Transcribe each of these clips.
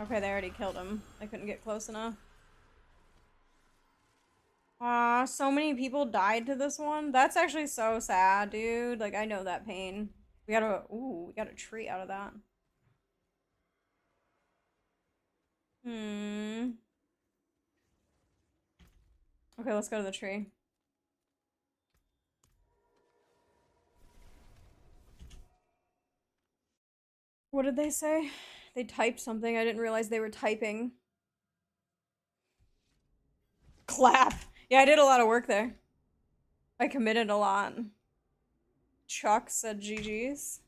Okay, they already killed him. I couldn't get close enough. Aw, so many people died to this one. That's actually so sad, dude. Like, I know that pain. We got a tree out of that. Hmm. Okay, let's go to the tree. What did they say? They typed something. I didn't realize they were typing. Clap. Yeah, I did a lot of work there. I committed a lot. Chuck said GG's.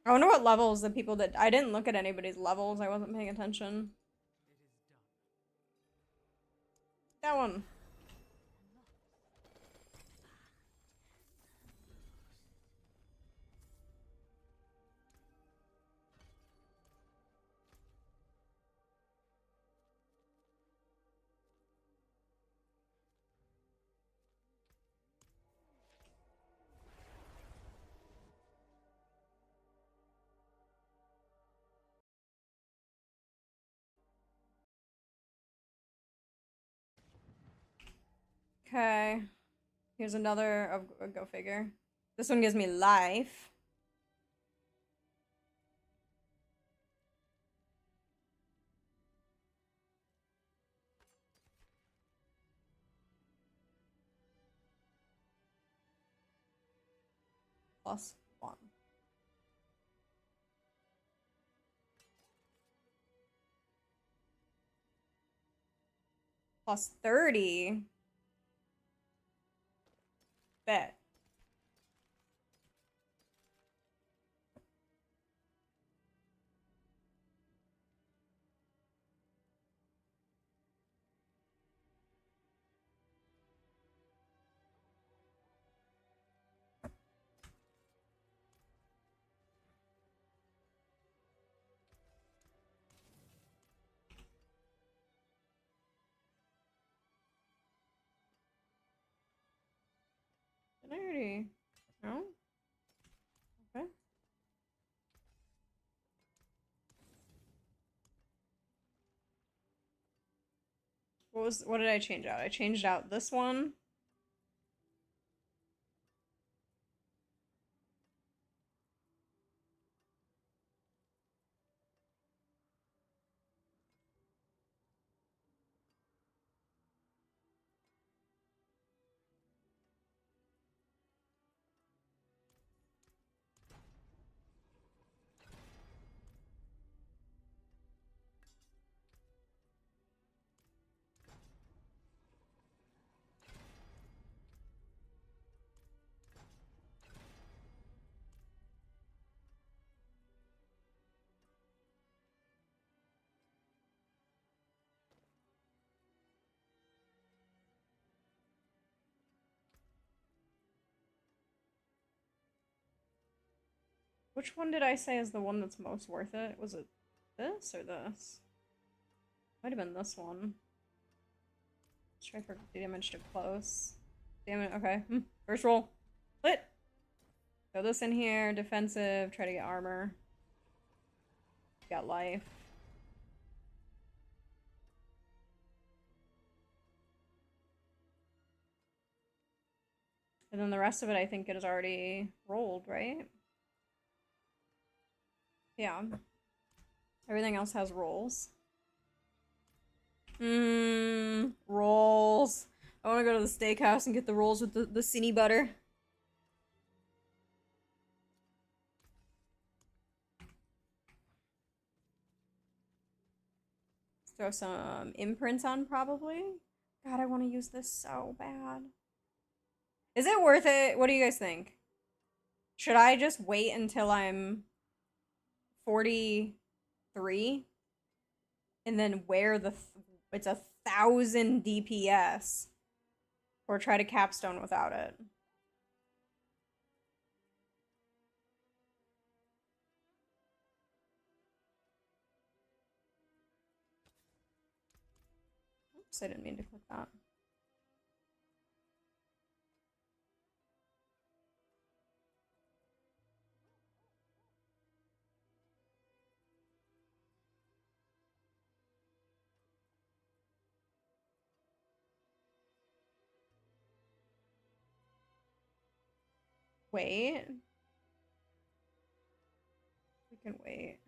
I wonder what levels the people that I didn't look at anybody's levels. I wasn't paying attention. That one. Okay. Here's another go figure. This one gives me life. +1. +30. Bet. Did I already? No? Okay. What did I change out? I changed out this one. Which one did I say is the one that's most worth it? Was it this or this? Might have been this one. Let's try for damage to close. Damn it, okay. First roll. Lit! Throw this in here, defensive, try to get armor. Got life. And then the rest of it I think it is already rolled, right? Yeah. Everything else has rolls. Rolls. I want to go to the steakhouse and get the rolls with the cine butter. Throw some imprints on, probably. God, I want to use this so bad. Is it worth it? What do you guys think? Should I just wait until I'm 43 and then wear it's 1,000 DPS, or try to capstone without it? Oops, I didn't mean to click that. Wait. We can wait.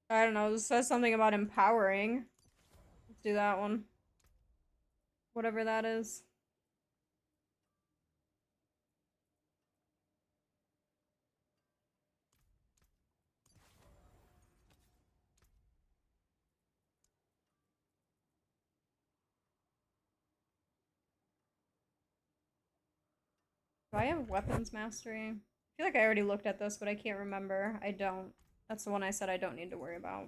I don't know, this says something about empowering. Let's do that one. Whatever that is. Do I have weapons mastery? I feel like I already looked at this, but I can't remember. I don't. That's the one I said I don't need to worry about.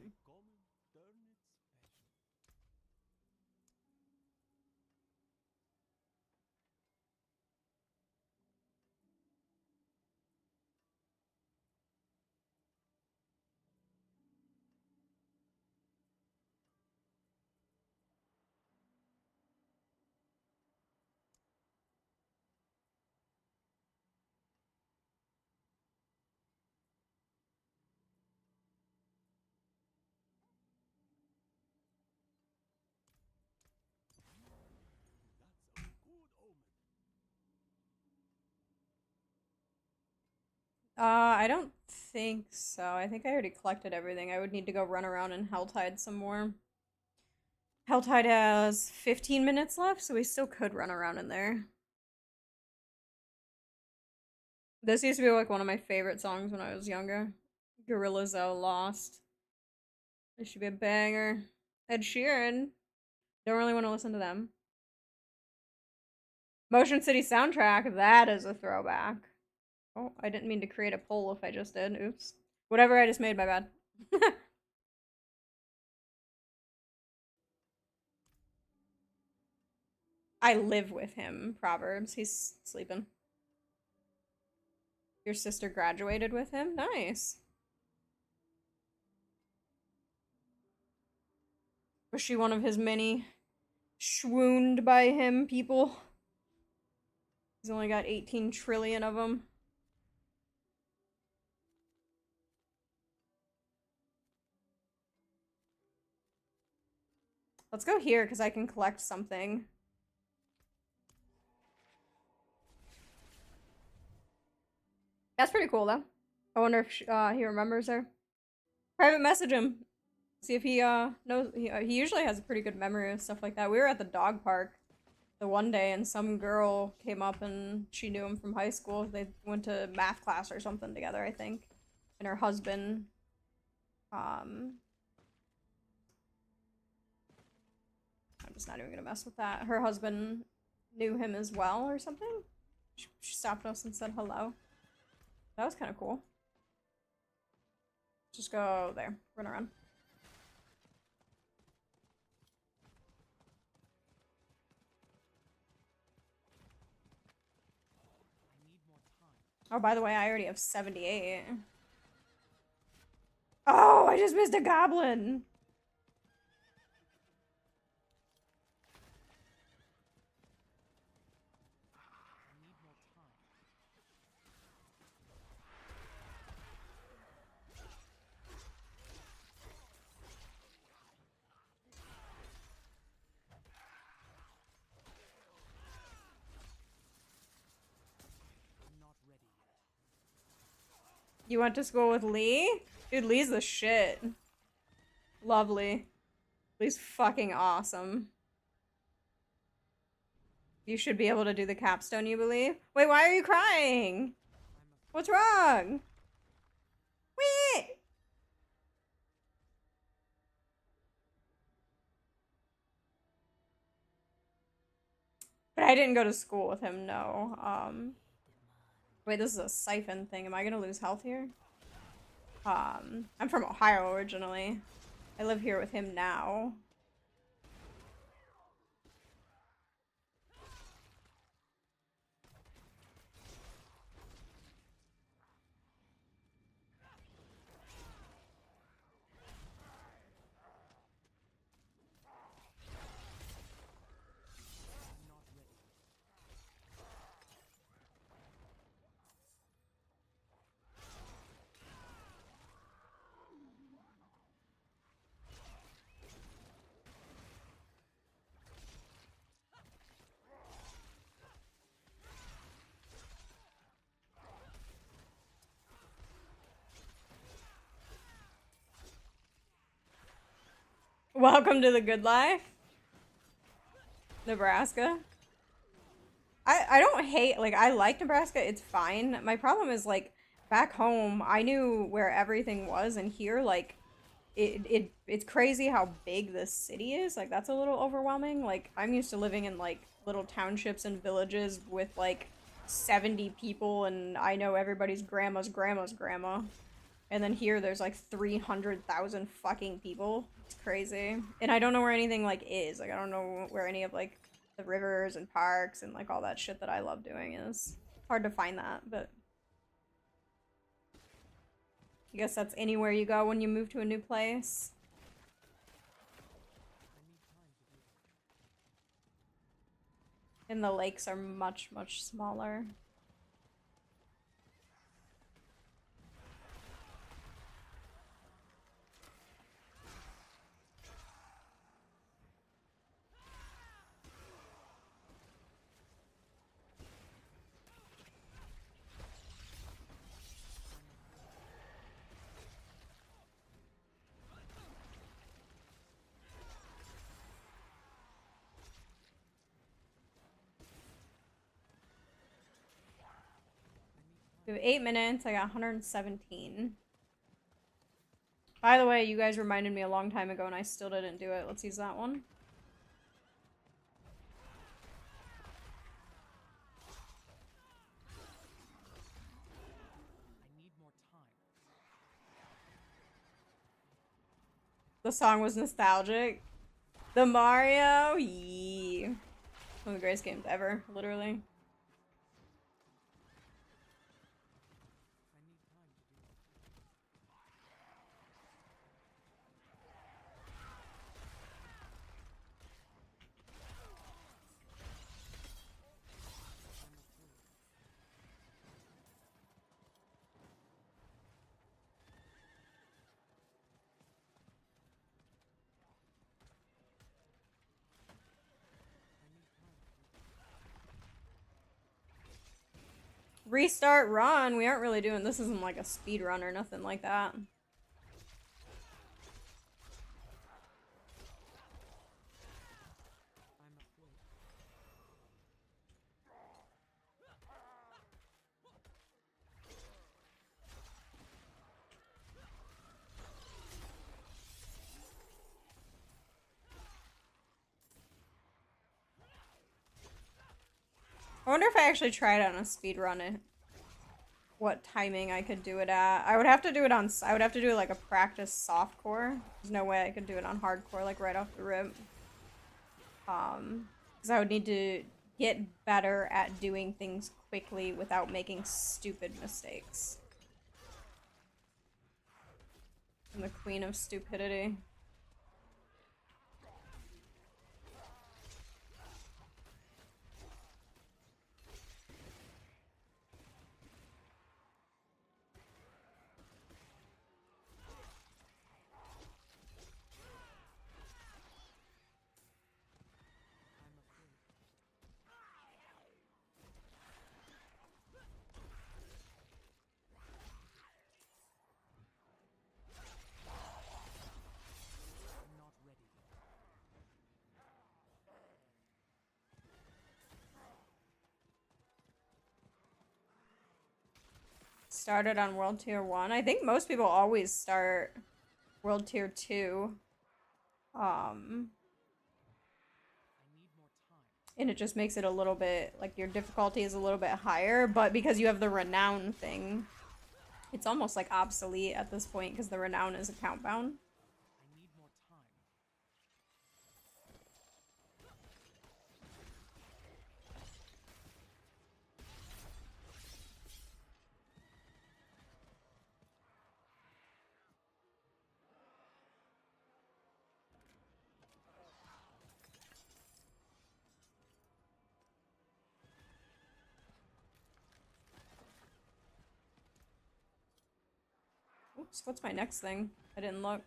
I don't think so. I think I already collected everything. I would need to go run around in Helltide some more. Helltide has 15 minutes left, so we still could run around in there. This used to be like one of my favorite songs when I was younger. Gorilla Zoe Lost. This should be a banger. Ed Sheeran. Don't really want to listen to them. Motion City soundtrack. That is a throwback. Oh, I didn't mean to create a poll if I just did. Oops. Whatever I just made, my bad. I live with him, Proverbs. He's sleeping. Your sister graduated with him? Nice. Was she one of his many swooned by him people? He's only got 18 trillion of them. Let's go here because I can collect something. That's pretty cool though. I wonder if he remembers her. Private message him. See if he knows. He usually has a pretty good memory of stuff like that. We were at the dog park the one day and some girl came up and she knew him from high school. They went to math class or something together, I think. And her husband I'm just not even gonna mess with that. Her husband knew him as well or something. She stopped us and said hello. That was kind of cool. Just go there. Run around. Oh, by the way, I already have 78. Oh, I just missed a goblin. You went to school with Lee? Dude, Lee's the shit. Lovely. Lee's fucking awesome. You should be able to do the capstone, you believe? Wait, why are you crying? What's wrong? Wait! But I didn't go to school with him, no. Wait, this is a siphon thing. Am I gonna lose health here? I'm from Ohio originally. I live here with him now. Welcome to the good life. Nebraska. I don't hate, like, I like Nebraska, it's fine. My problem is, like, back home, I knew where everything was, and here, like, it's crazy how big this city is. Like, that's a little overwhelming. Like, I'm used to living in, like, little townships and villages with, like, 70 people, and I know everybody's grandma's grandma's grandma. And then here, there's, like, 300,000 fucking people. It's crazy. And I don't know where anything, like, is. Like, I don't know where any of, like, the rivers and parks and, like, all that shit that I love doing is. It's hard to find that, but I guess that's anywhere you go when you move to a new place. And the lakes are much, much smaller. We have 8 minutes. I got 117. By the way, you guys reminded me a long time ago and I still didn't do it. Let's use that one. The song was nostalgic. The Mario? Yee. One of the greatest games ever, literally. Restart run. We aren't really doing this. Isn't like a speed run or nothing like that. I wonder if I actually tried on a speed run it. What timing I could do it at. I would have to do it on, I would have to do like a practice softcore. There's no way I could do it on hardcore like right off the rip. Because I would need to get better at doing things quickly without making stupid mistakes. I'm the queen of stupidity. Started on World Tier 1. I think most people always start World Tier 2. And it just makes it a little bit, like, your difficulty is a little bit higher, but because you have the renown thing, it's almost, like, obsolete at this point, because the renown is account bound. Oops, what's my next thing? I didn't look.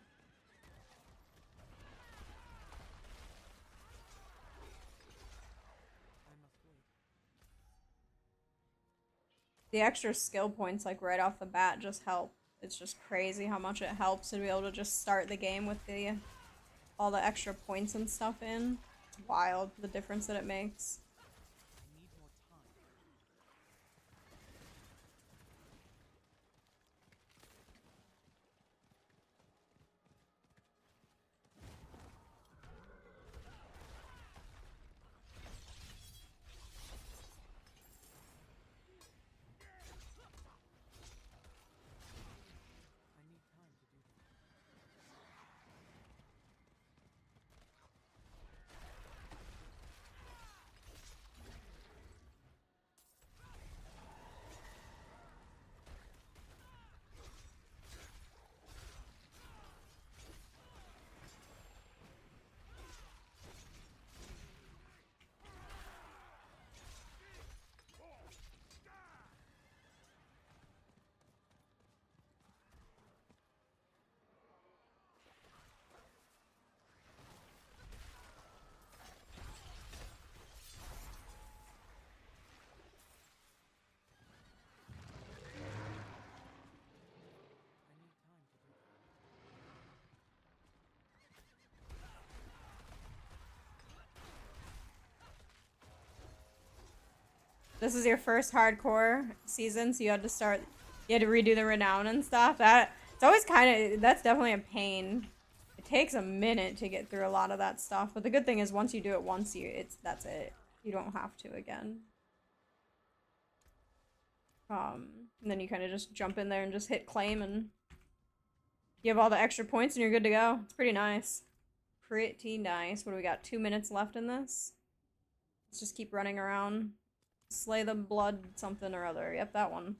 The extra skill points, like, right off the bat just help. It's just crazy how much it helps to be able to just start the game with the all the extra points and stuff in. It's wild, the difference that it makes. This is your first hardcore season, so you had to redo the renown and stuff. It's always kind of, that's definitely a pain. It takes a minute to get through a lot of that stuff, but the good thing is once you do it once, that's it. You don't have to again. And then you kind of just jump in there and just hit claim, and you have all the extra points and you're good to go. It's pretty nice. Pretty nice. What do we got? 2 minutes left in this? Let's just keep running around. Slay the blood something or other. Yep, that one.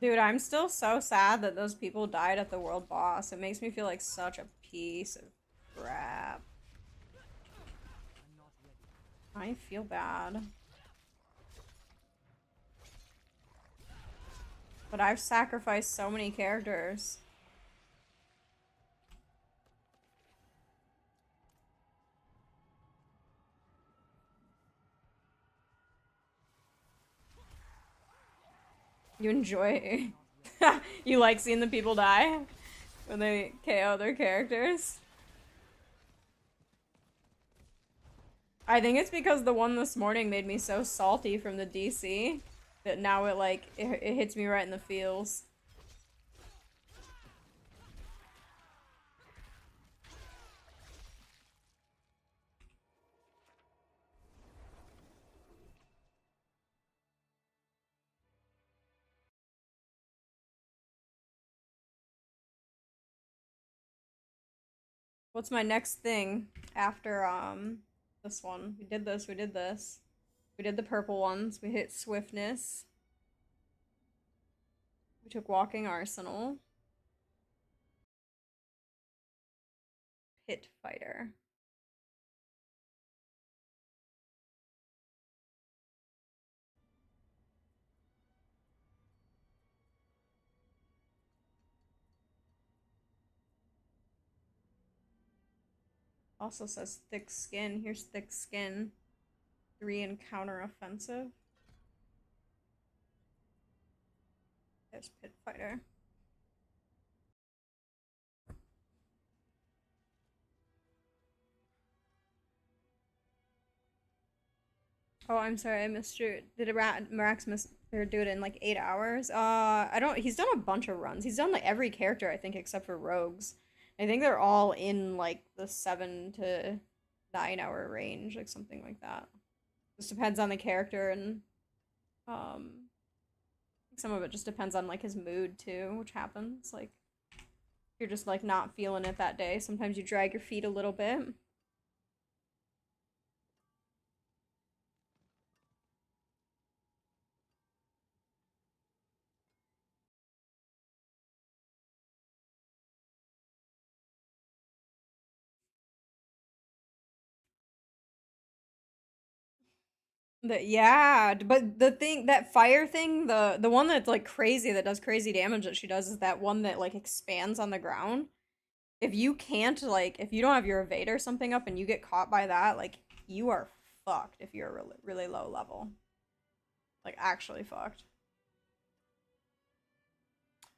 Dude, I'm still so sad that those people died at the world boss. It makes me feel like such a piece of crap. I feel bad. But I've sacrificed so many characters. You enjoy... You like seeing the people die? When they KO their characters? I think it's because the one this morning made me so salty from the DC that now it hits me right in the feels. What's my next thing after this one? We did this, we did this. We did the purple ones. We hit swiftness. We took walking arsenal. Pit fighter. Also says thick skin. Here's thick skin. 3 and counter offensive. There's pit fighter. Oh, I'm sorry, I missed you. Did Marax miss or do it in like 8 hours? I don't. He's done a bunch of runs. He's done like every character I think except for rogues. I think they're all in like the 7 to 9 hour range, like something like that. Just depends on the character and um, some of it just depends on like his mood too, which happens. Like if you're just like not feeling it that day, sometimes you drag your feet a little bit. Yeah, but the thing that fire thing, the one that's like crazy that does crazy damage that she does is that one that like expands on the ground. If you can't like if you don't have your evade or something up and you get caught by that, like you are fucked if you're really, really low level. Like actually fucked.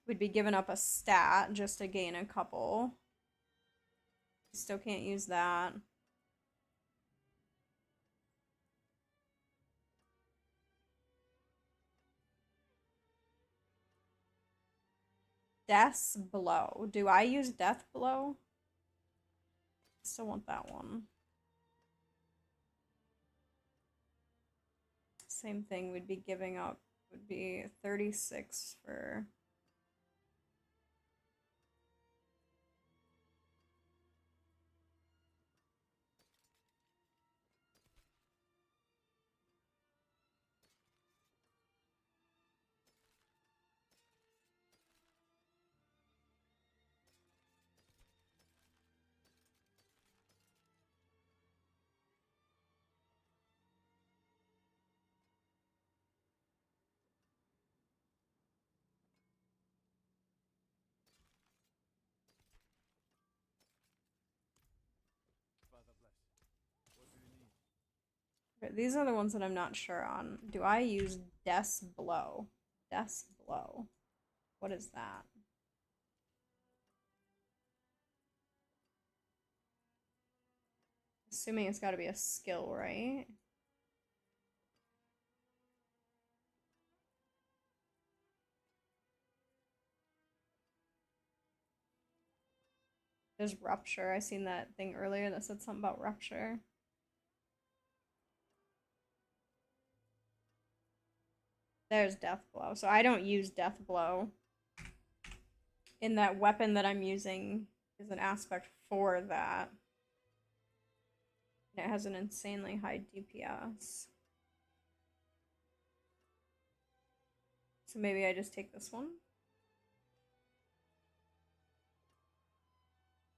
We'd be giving up a stat just to gain a couple. Still can't use that. Death's Blow. Do I use Death Blow? Still want that one. Same thing, we'd be giving up, would be 36 for... These are the ones that I'm not sure on. Do I use Death's Blow? Death's Blow. What is that? Assuming it's gotta be a skill, right? There's Rupture. I seen that thing earlier that said something about Rupture. There's Death Blow. So I don't use Death Blow. In that weapon that I'm using is an aspect for that. And it has an insanely high DPS. So maybe I just take this one.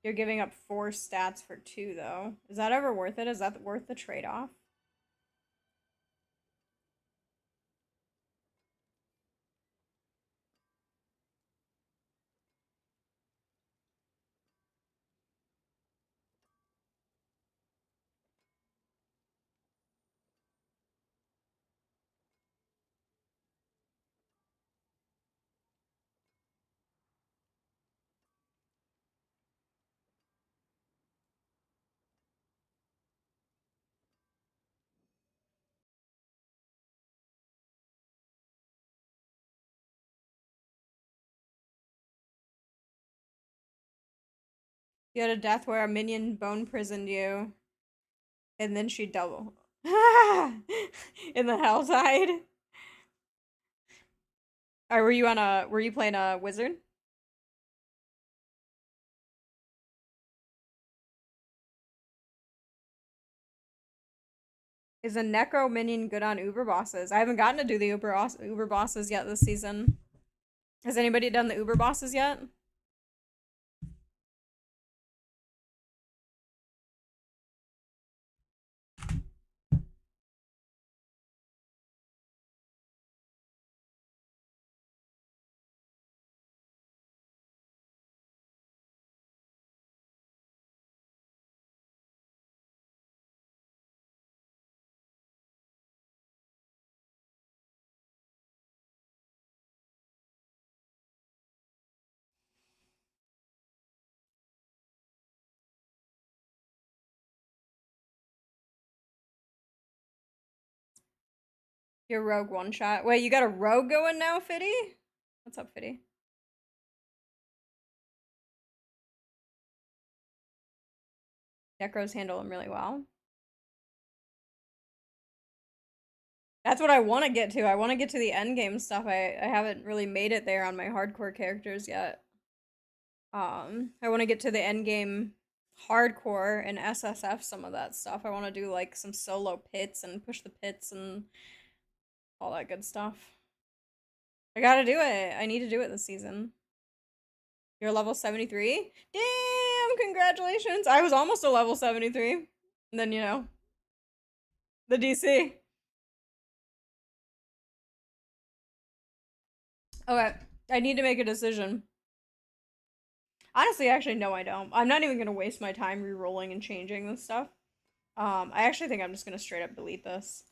You're giving up 4 stats for 2, though. Is that ever worth it? Is that worth the trade-off? You had a death where a minion bone prisoned you, and then she double. In the hell side. Or were you playing a wizard? Is a Necro minion good on Uber bosses? I haven't gotten to do the Uber bosses yet this season. Has anybody done the Uber bosses yet? Your rogue one shot. Wait, you got a rogue going now, Fitty? What's up, Fitty? Necros handle him really well. That's what I want to get to. I want to get to the end game stuff. I haven't really made it there on my hardcore characters yet. I want to get to the end game hardcore and SSF some of that stuff. I want to do like some solo pits and push the pits and all that good stuff. I gotta do it. I need to do it this season. You're level 73? Damn, congratulations. I was almost a level 73. And then, you know, the DC. Okay, I need to make a decision. Honestly, actually, no, I don't. I'm not even gonna waste my time re-rolling and changing this stuff. I actually think I'm just gonna straight up delete this.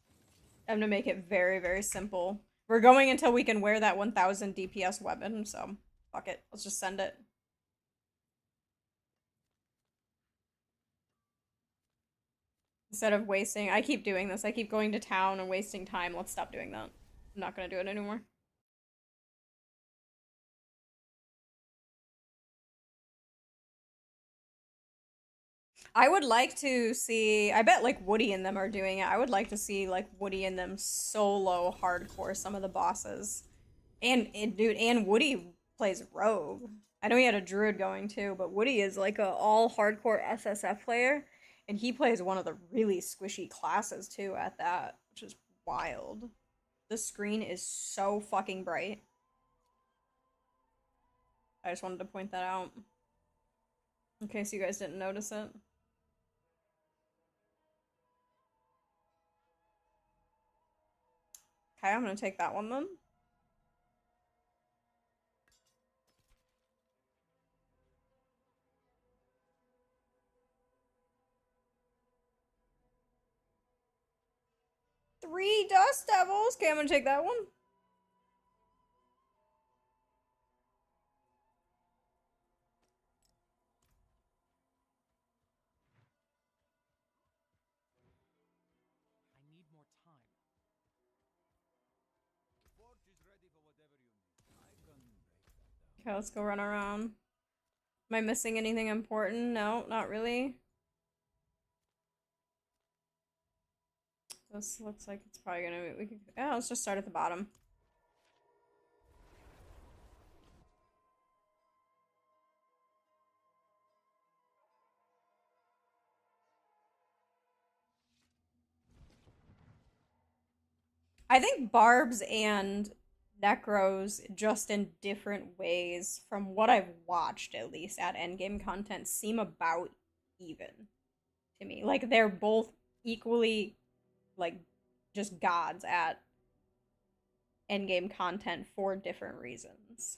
I'm gonna make it very, very simple. We're going until we can wear that 1000 DPS weapon, so fuck it. Let's just send it. Instead of wasting, I keep doing this. I keep going to town and wasting time. Let's stop doing that. I'm not gonna do it anymore. I would like to see, I bet like Woody and them are doing it. I would like to see like Woody and them solo hardcore some of the bosses. And dude, and Woody plays rogue. I know he had a druid going too, but Woody is like a all hardcore SSF player, and he plays one of the really squishy classes too at that, which is wild. The screen is so fucking bright. I just wanted to point that out in case you guys didn't notice it. Okay, I'm gonna take that one then. Three Dust Devils. Okay, I'm gonna take that one. I need more time. The forge is ready for whatever you need. I can break that down. Okay, let's go run around. Am I missing anything important? No, not really. This looks like it's probably gonna be, we could, yeah, let's just start at the bottom. I think Barbs and Necros, just in different ways, from what I've watched at least at endgame content, seem about even to me. Like they're both equally like just gods at endgame content for different reasons.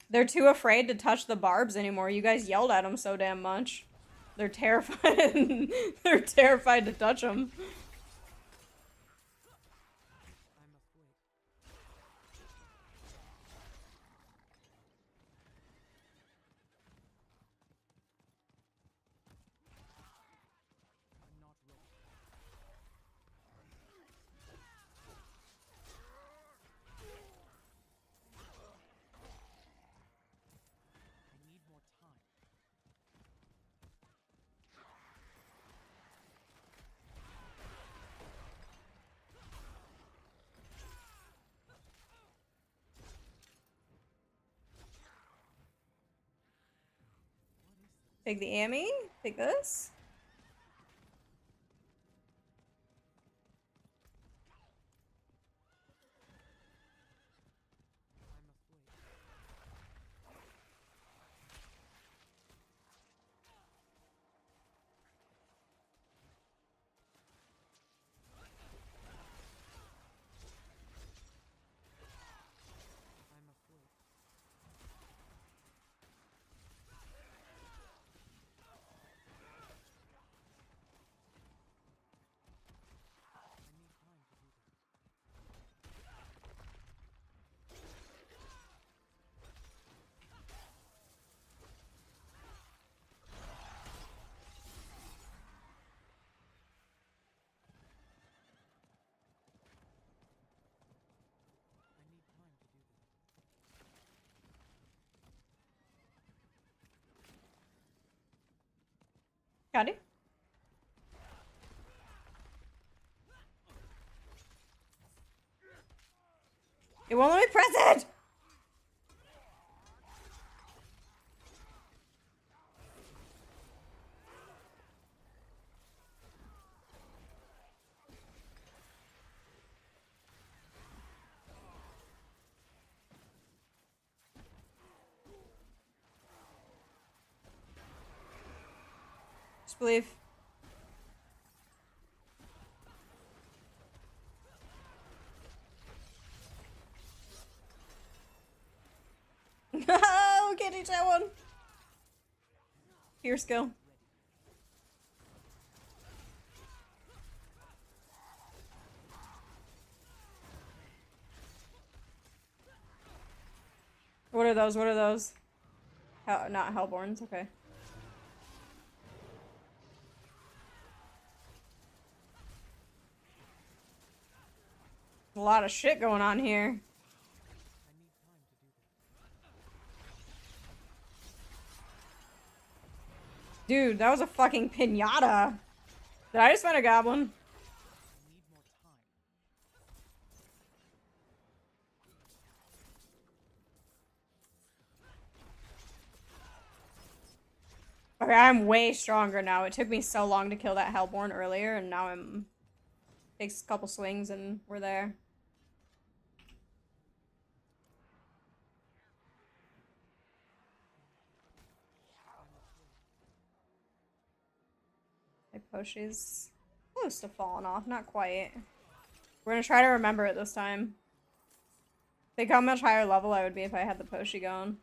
They're too afraid to touch the Barbs anymore. You guys yelled at them so damn much. They're terrified. They're terrified to touch them. I must wait. I'm not ready. I need more time. Take the Amy. Take this. Got it. It won't let me press it! Just believe. No, can't reach that one. Here, skill. What are those? What are those? Not Hellborns, okay. A lot of shit going on here. Dude, that was a fucking pinata. Did I just find a goblin? Okay, I'm way stronger now. It took me so long to kill that Hellborn earlier, and now I'm... Takes a couple swings and we're there. My Poshi's close to falling off, not quite. We're gonna try to remember it this time. Think how much higher level I would be if I had the Poshi going.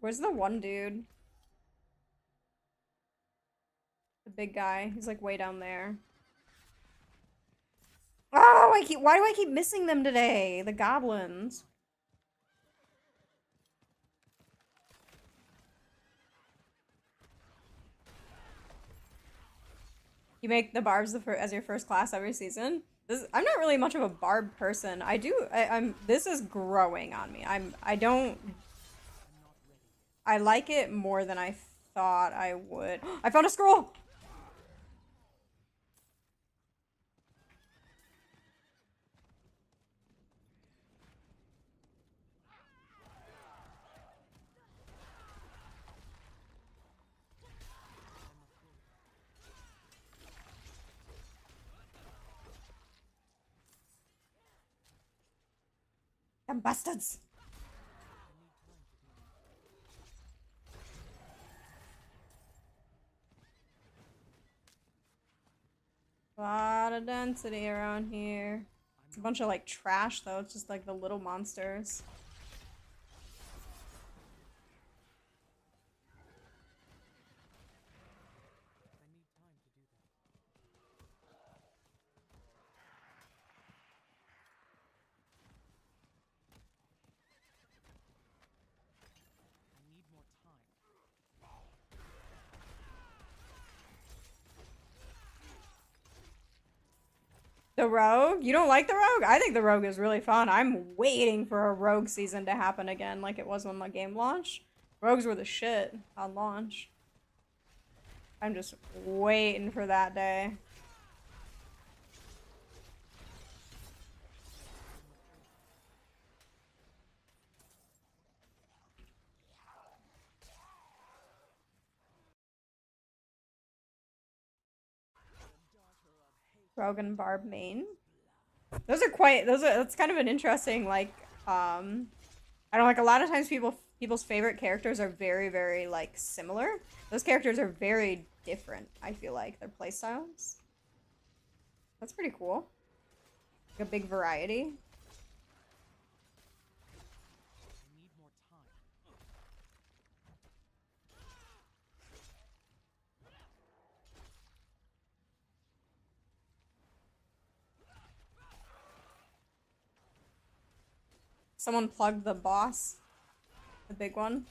Where's the one dude? The big guy. He's like way down there. Oh, why do I keep missing them today? The goblins. You make the barbs as your first class every season? I'm not really much of a barb person. This is growing on me. I like it more than I thought I would. I found a scroll! Them bastards! A lot of density around here. It's a bunch of like trash though, it's just like the little monsters. The Rogue? You don't like the Rogue? I think the Rogue is really fun. I'm waiting for a Rogue season to happen again like it was when the game launched. Rogues were the shit on launch. I'm just waiting for that day. Rogue and Barb main. That's kind of an interesting, like, I don't like, a lot of times people's favorite characters are very, very, like, similar. Those characters are very different, I feel like, their playstyles. That's pretty cool. Like a big variety. Someone plugged the boss. The big one.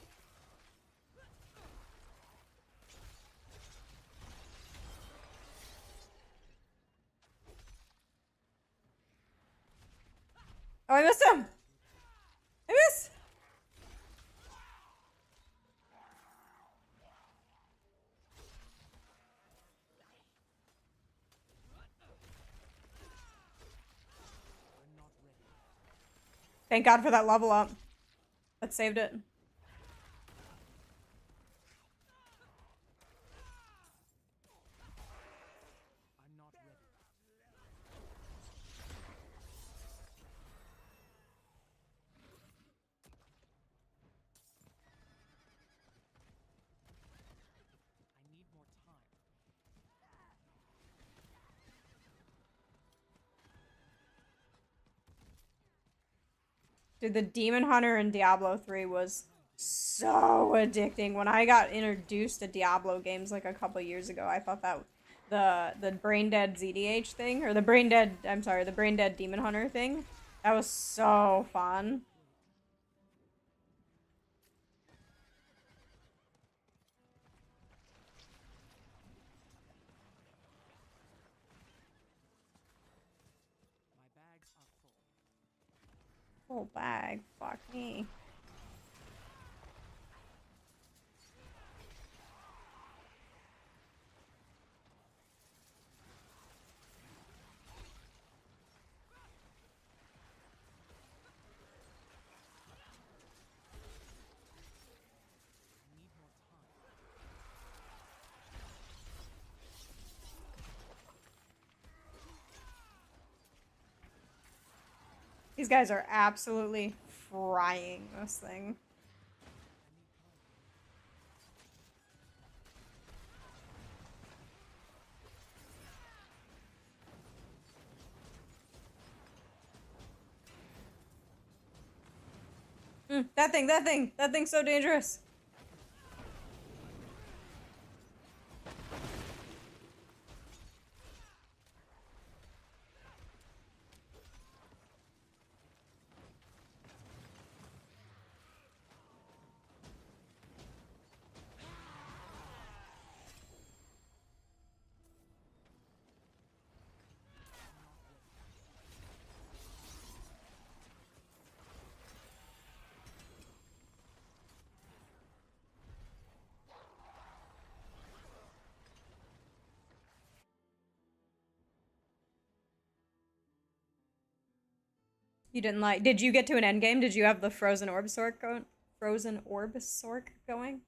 Oh, I missed him! I missed! Thank God for that level up. That saved it. Dude, the Demon Hunter in Diablo 3 was so addicting. When I got introduced to Diablo games like a couple years ago, I thought that the Brain Dead ZDH thing, or the Brain Dead, I'm sorry, the Brain Dead Demon Hunter thing, that was so fun. Full bag, fuck me. These guys are absolutely frying this thing. That thing's so dangerous. You didn't like. Did you get to an end game? Did you have the Frozen Orbsork going? Frozen Orbsork going?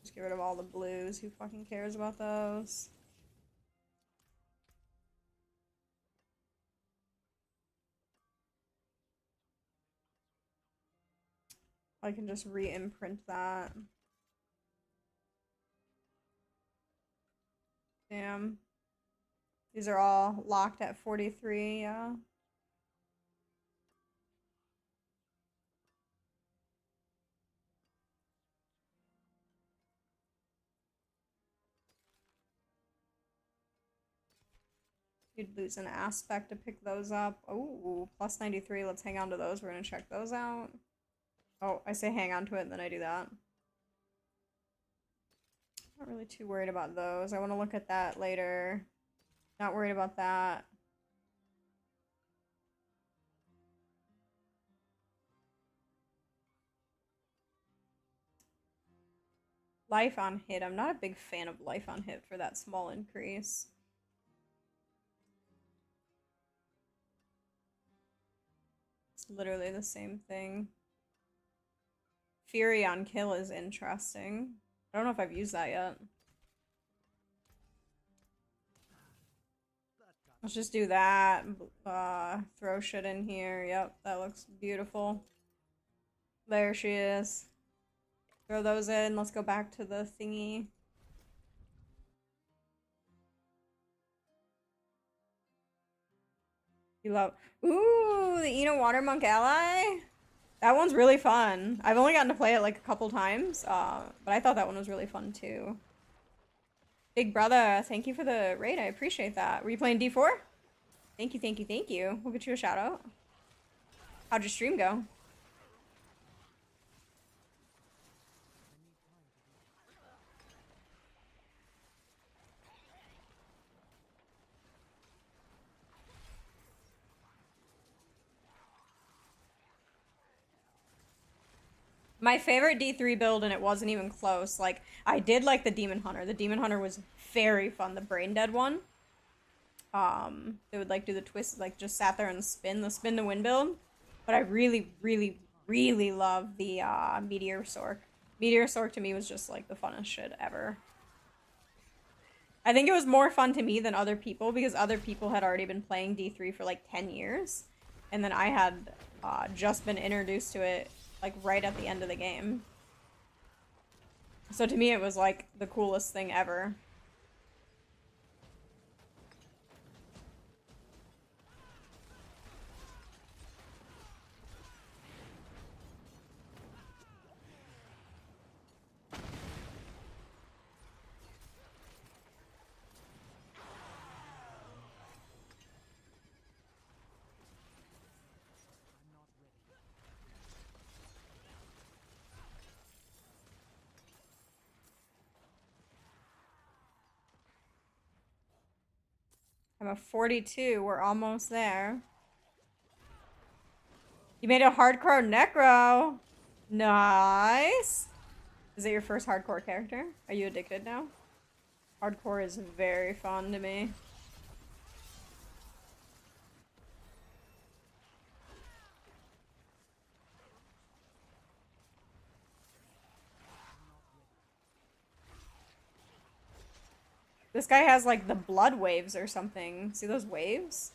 Just get rid of all the blues. Who fucking cares about those? I can just re-imprint that. Damn. These are all locked at 43, yeah. You'd lose an aspect to pick those up. Oh, plus 93. Let's hang on to those. We're gonna check those out. Oh, I say hang on to it, and then I do that. Not really too worried about those. I want to look at that later. Not worried about that. Life on hit. I'm not a big fan of life on hit for that small increase. It's literally the same thing. Fury on kill is interesting. I don't know if I've used that yet. Let's just do that. Throw shit in here. Yep, that looks beautiful. There she is. Throw those in. Let's go back to the thingy. You love. Ooh, the Eno Water Monk ally? That one's really fun. I've only gotten to play it like a couple times, but I thought that one was really fun too. Big brother, thank you for the raid. I appreciate that. Were you playing D4? Thank you, thank you, thank you. We'll get you a shout out. How'd your stream go? My favorite D3 build, and it wasn't even close. Like, I did like the Demon Hunter. The Demon Hunter was very fun. The Brain Dead one. They would like do the twist, like just sat there and the spin to win build. But I really, really, really love the Meteor Sork. Meteor Sork to me was just like the funnest shit ever. I think it was more fun to me than other people because other people had already been playing D3 for like 10 years. And then I had just been introduced to it like right at the end of the game. So to me it was like the coolest thing ever. I'm a 42. We're almost there. You made a hardcore necro. Nice. Is it your first hardcore character? Are you addicted now? Hardcore is very fun to me. This guy has like the blood waves or something. See those waves?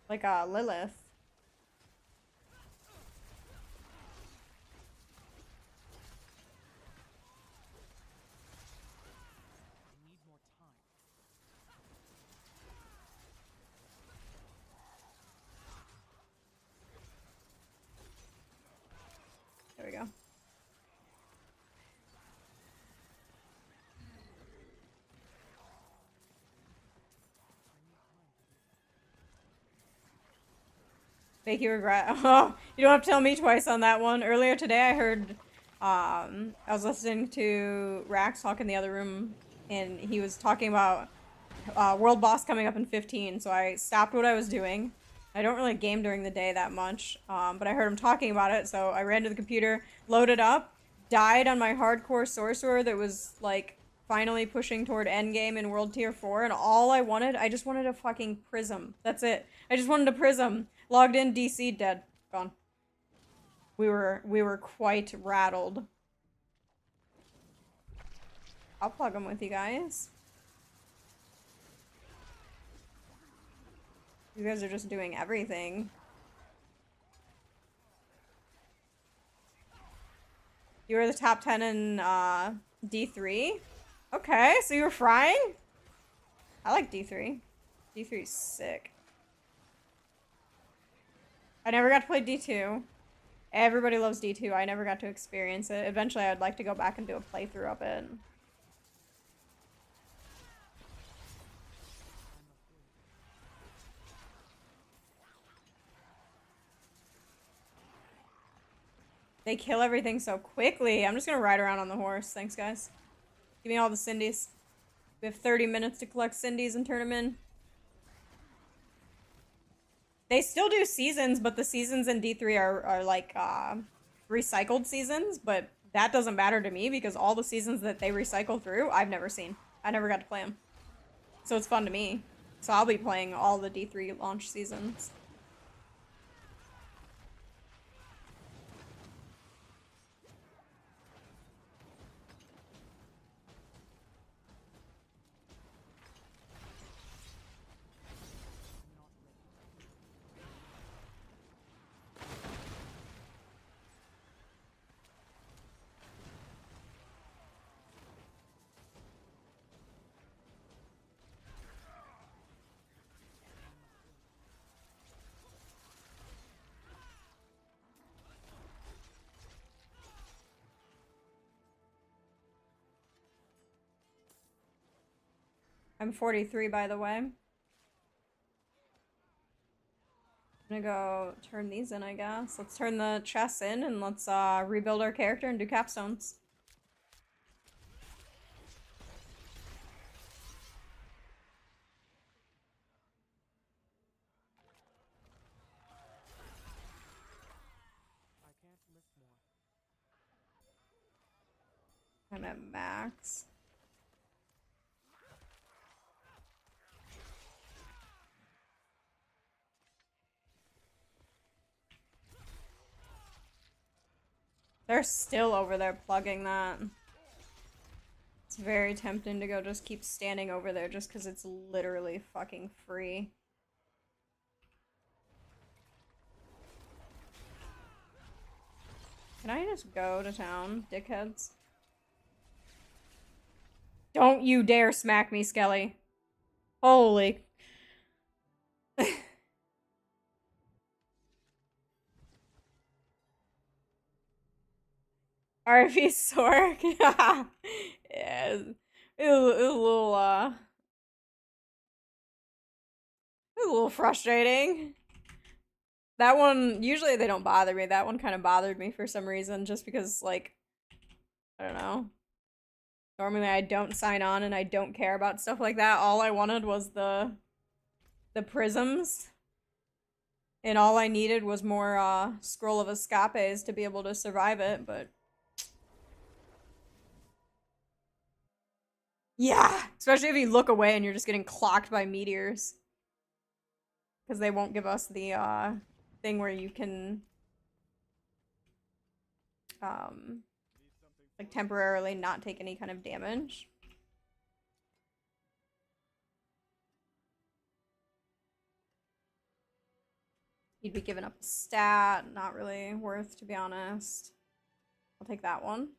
Like Lilith. There we go. Make you regret. Oh, you don't have to tell me twice on that one. Earlier today I heard, I was listening to Rax talk in the other room, and he was talking about World Boss coming up in 15, so I stopped what I was doing. I don't really game during the day that much, but I heard him talking about it, so I ran to the computer, loaded up, died on my hardcore sorcerer that was, like, finally pushing toward endgame in World Tier 4, and all I just wanted a fucking prism. That's it. I just wanted a prism. Logged in, DC, dead. Gone. We were quite rattled. I'll plug them with you guys. You guys are just doing everything. You were the top 10 in D3? Okay, so you were frying? I like D3. D3 is sick. I never got to play D2. Everybody loves D2. I never got to experience it. Eventually, I'd like to go back and do a playthrough of it. They kill everything so quickly. I'm just gonna ride around on the horse. Thanks, guys. Give me all the Cindy's. We have 30 minutes to collect Cindy's and turn them in. They still do seasons, but the seasons in D3 are like recycled seasons, but that doesn't matter to me because all the seasons that they recycle through, I've never seen. I never got to play them. So it's fun to me. So I'll be playing all the D3 launch seasons. I'm 43, by the way. I'm gonna go turn these in, I guess. Let's turn the chests in and let's rebuild our character and do capstones. I can't lift more. I'm at max. They're still over there plugging that. It's very tempting to go just keep standing over there just because it's literally fucking free. Can I just go to town, dickheads? Don't you dare smack me, Skelly. Holy... RV Sork. Yeah, it was a little frustrating. That one, usually they don't bother me. That one kind of bothered me for some reason, just because, like, I don't know. Normally I don't sign on and I don't care about stuff like that. All I wanted was the prisms. And all I needed was more Scroll of Escapes to be able to survive it, but... Yeah! Especially if you look away and you're just getting clocked by meteors. Because they won't give us the thing where you can like temporarily not take any kind of damage. You'd be giving up a stat, not really worth, to be honest. I'll take that one.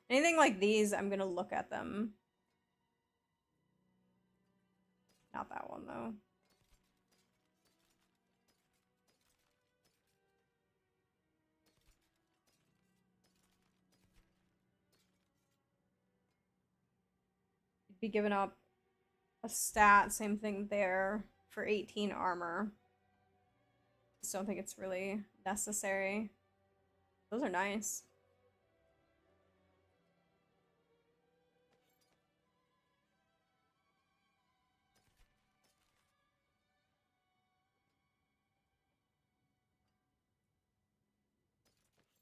Anything like these, I'm gonna look at them. Not that one, though. You'd be giving up a stat, same thing there, for 18 armor. Just don't think it's really necessary. Those are nice.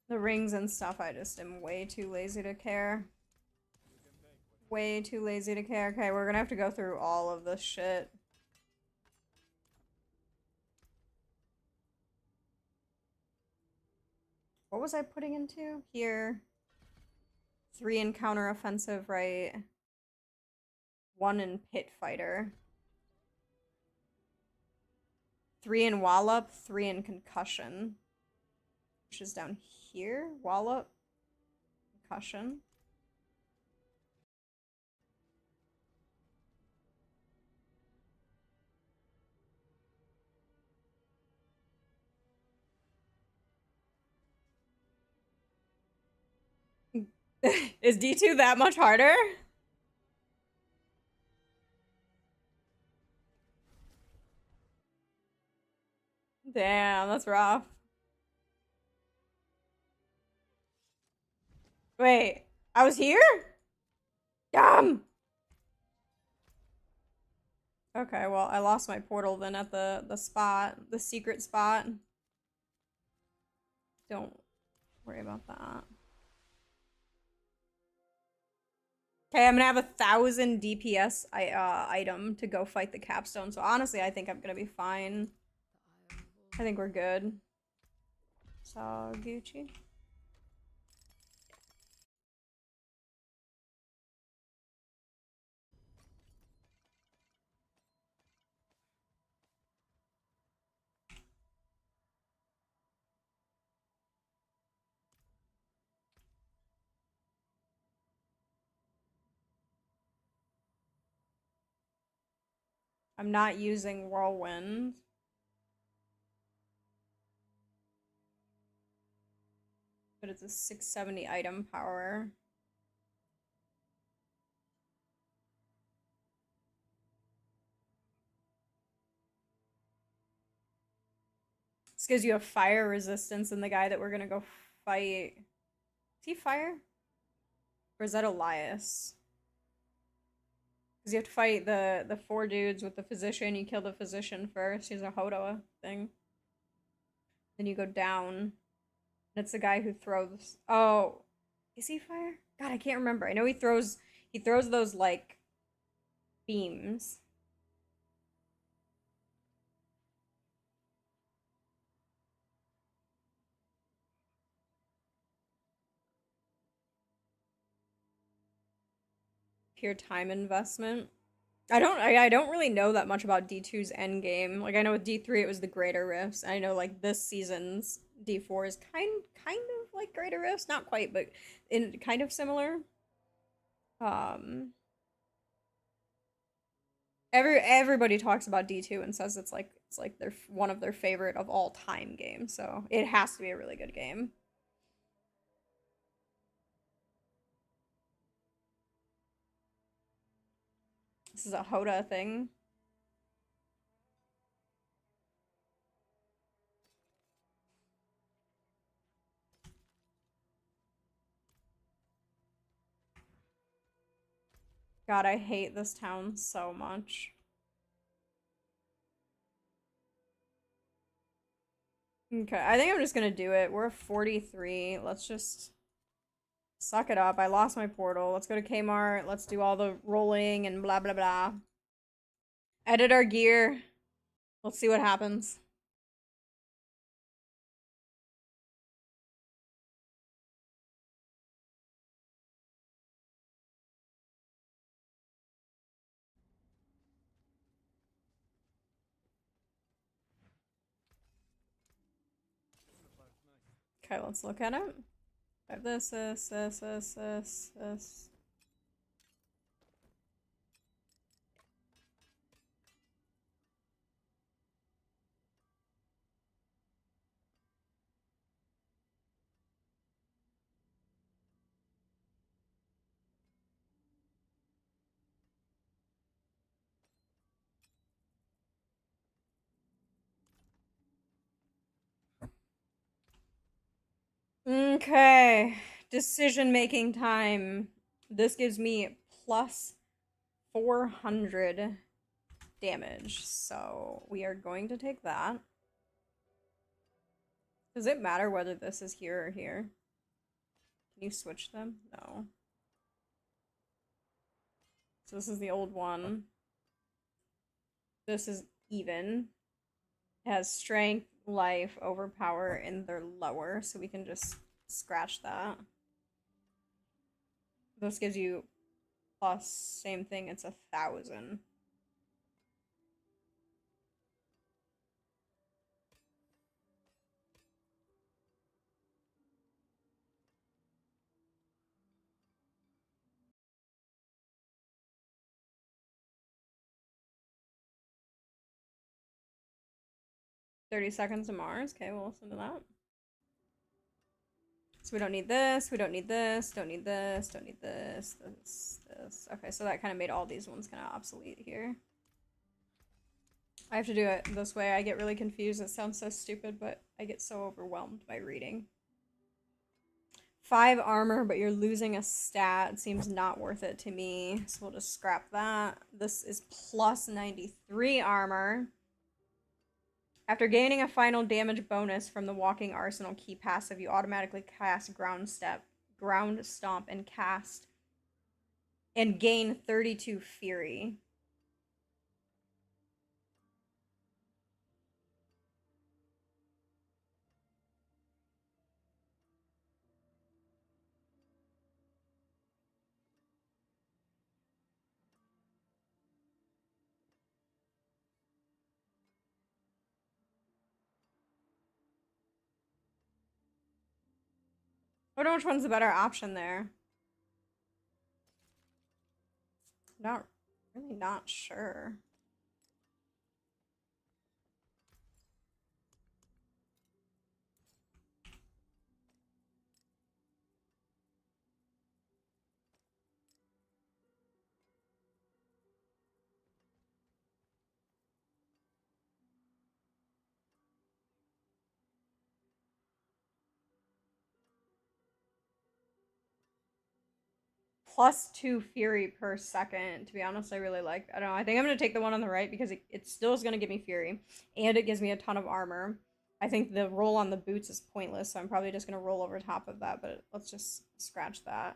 The rings and stuff, I just am way too lazy to care. Way too lazy to care. Okay, we're gonna have to go through all of this shit. What was I putting into? Here. 3 in counter-offensive, right? 1 in pit fighter. 3 in wallop, 3 in concussion. Which is down here. Wallop. Concussion. Is D2 that much harder? Damn, that's rough. Wait, I was here? Damn! Okay, well, I lost my portal then at the spot, the secret spot. Don't worry about that. Okay, I'm gonna have 1,000 DPS item to go fight the capstone. So honestly, I think I'm gonna be fine. I think we're good. So Gucci. I'm not using whirlwind. But it's a 670 item power. This gives you a fire resistance, and the guy that we're gonna go fight. Is he fire? Or is that Elias? Because you have to fight the 4 dudes with the physician. You kill the physician first. He's a Hodoa thing. Then you go down. And it's the guy who throws. Oh, is he fire? God, I can't remember. I know he throws those like beams. Pure time investment. I don't really know that much about D2's endgame. Like I know with D3 it was the Greater Rifts. I know like this season's D4 is kind of like Greater Rifts, not quite, but in kind of similar. Um everybody talks about D2 and says it's like their one of their favorite of all time games. So it has to be a really good game. This is a Hoda thing. God, I hate this town so much. Okay, I think I'm just gonna do it. We're 43. Let's just suck it up. I lost my portal. Let's go to Kmart. Let's do all the rolling and blah blah blah. Edit our gear. Let's see what happens. Okay, let's look at it. I have this. 'Kay. Decision making time. This gives me plus 400 damage. So we are going to take that. Does it matter whether this is here or here? Can you switch them? No. So this is the old one. This is even. It has strength, life, overpower, and they're lower, so we can just scratch that. This gives you plus, same thing, it's 1,000. "30 seconds to Mars." Okay, we'll listen to that. So we don't need this, we don't need this, don't need this, don't need this, this. Okay, so that kind of made all these ones kind of obsolete here. I have to do it this way. I get really confused. It sounds so stupid, but I get so overwhelmed by reading. 5 armor, but you're losing a stat. Seems not worth it to me. So we'll just scrap that. This is plus 93 armor. After gaining a final damage bonus from the Walking Arsenal key passive, you automatically cast Ground Stomp, and cast and gain 32 Fury. I don't know which one's the better option there. Really not sure. Plus 2 Fury per second. To be honest, I really like. I don't know. I think I'm going to take the one on the right because it still is going to give me Fury. And it gives me a ton of armor. I think the roll on the boots is pointless, so I'm probably just going to roll over top of that. But let's just scratch that. I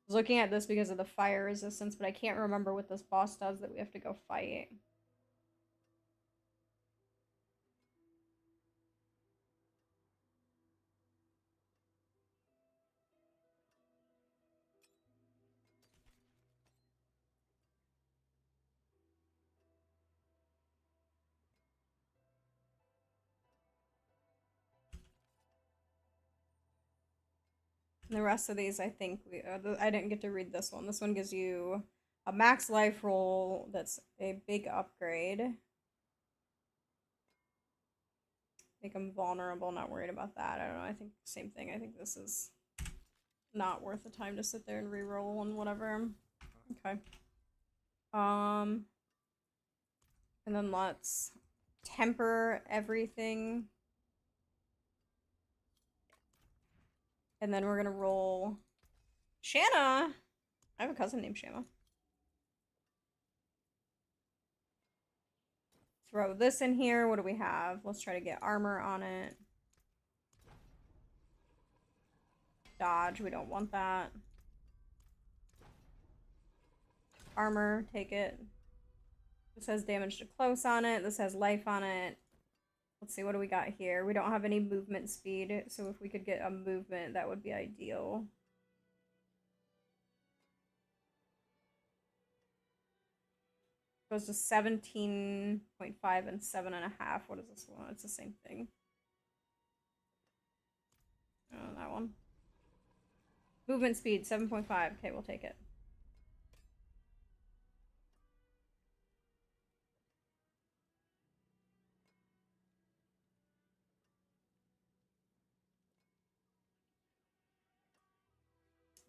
was looking at this because of the fire resistance, but I can't remember what this boss does that we have to go fight. And the rest of these, I think, I didn't get to read this one. This one gives you a max life roll that's a big upgrade. Make them vulnerable, not worried about that. I don't know, I think same thing. I think this is not worth the time to sit there and reroll and whatever. Okay. And then let's temper everything. And then we're gonna roll Shanna. I have a cousin named Shanna. Throw this in here. What do we have? Let's try to get armor on it. Dodge, we don't want that. Armor, take it. This has damage to close on it. This has life on it. Let's see, what do we got here? We don't have any movement speed, so if we could get a movement, that would be ideal. Goes to 17.5 and 7.5. What is this one? It's the same thing. Oh, that one. Movement speed, 7.5. Okay, we'll take it.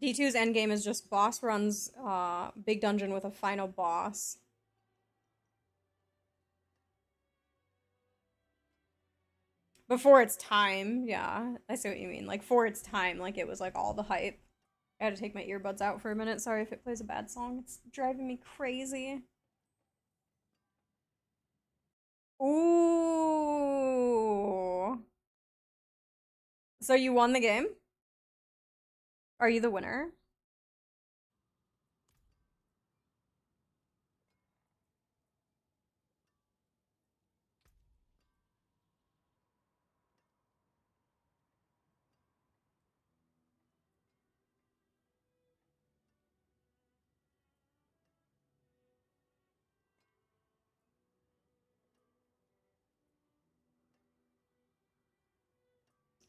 D2's endgame is just boss runs, big dungeon with a final boss. Before its time, yeah. I see what you mean. Like, for its time, like, it was, like, all the hype. I had to take my earbuds out for a minute. Sorry if it plays a bad song. It's driving me crazy. Ooh. So you won the game? Are you the winner?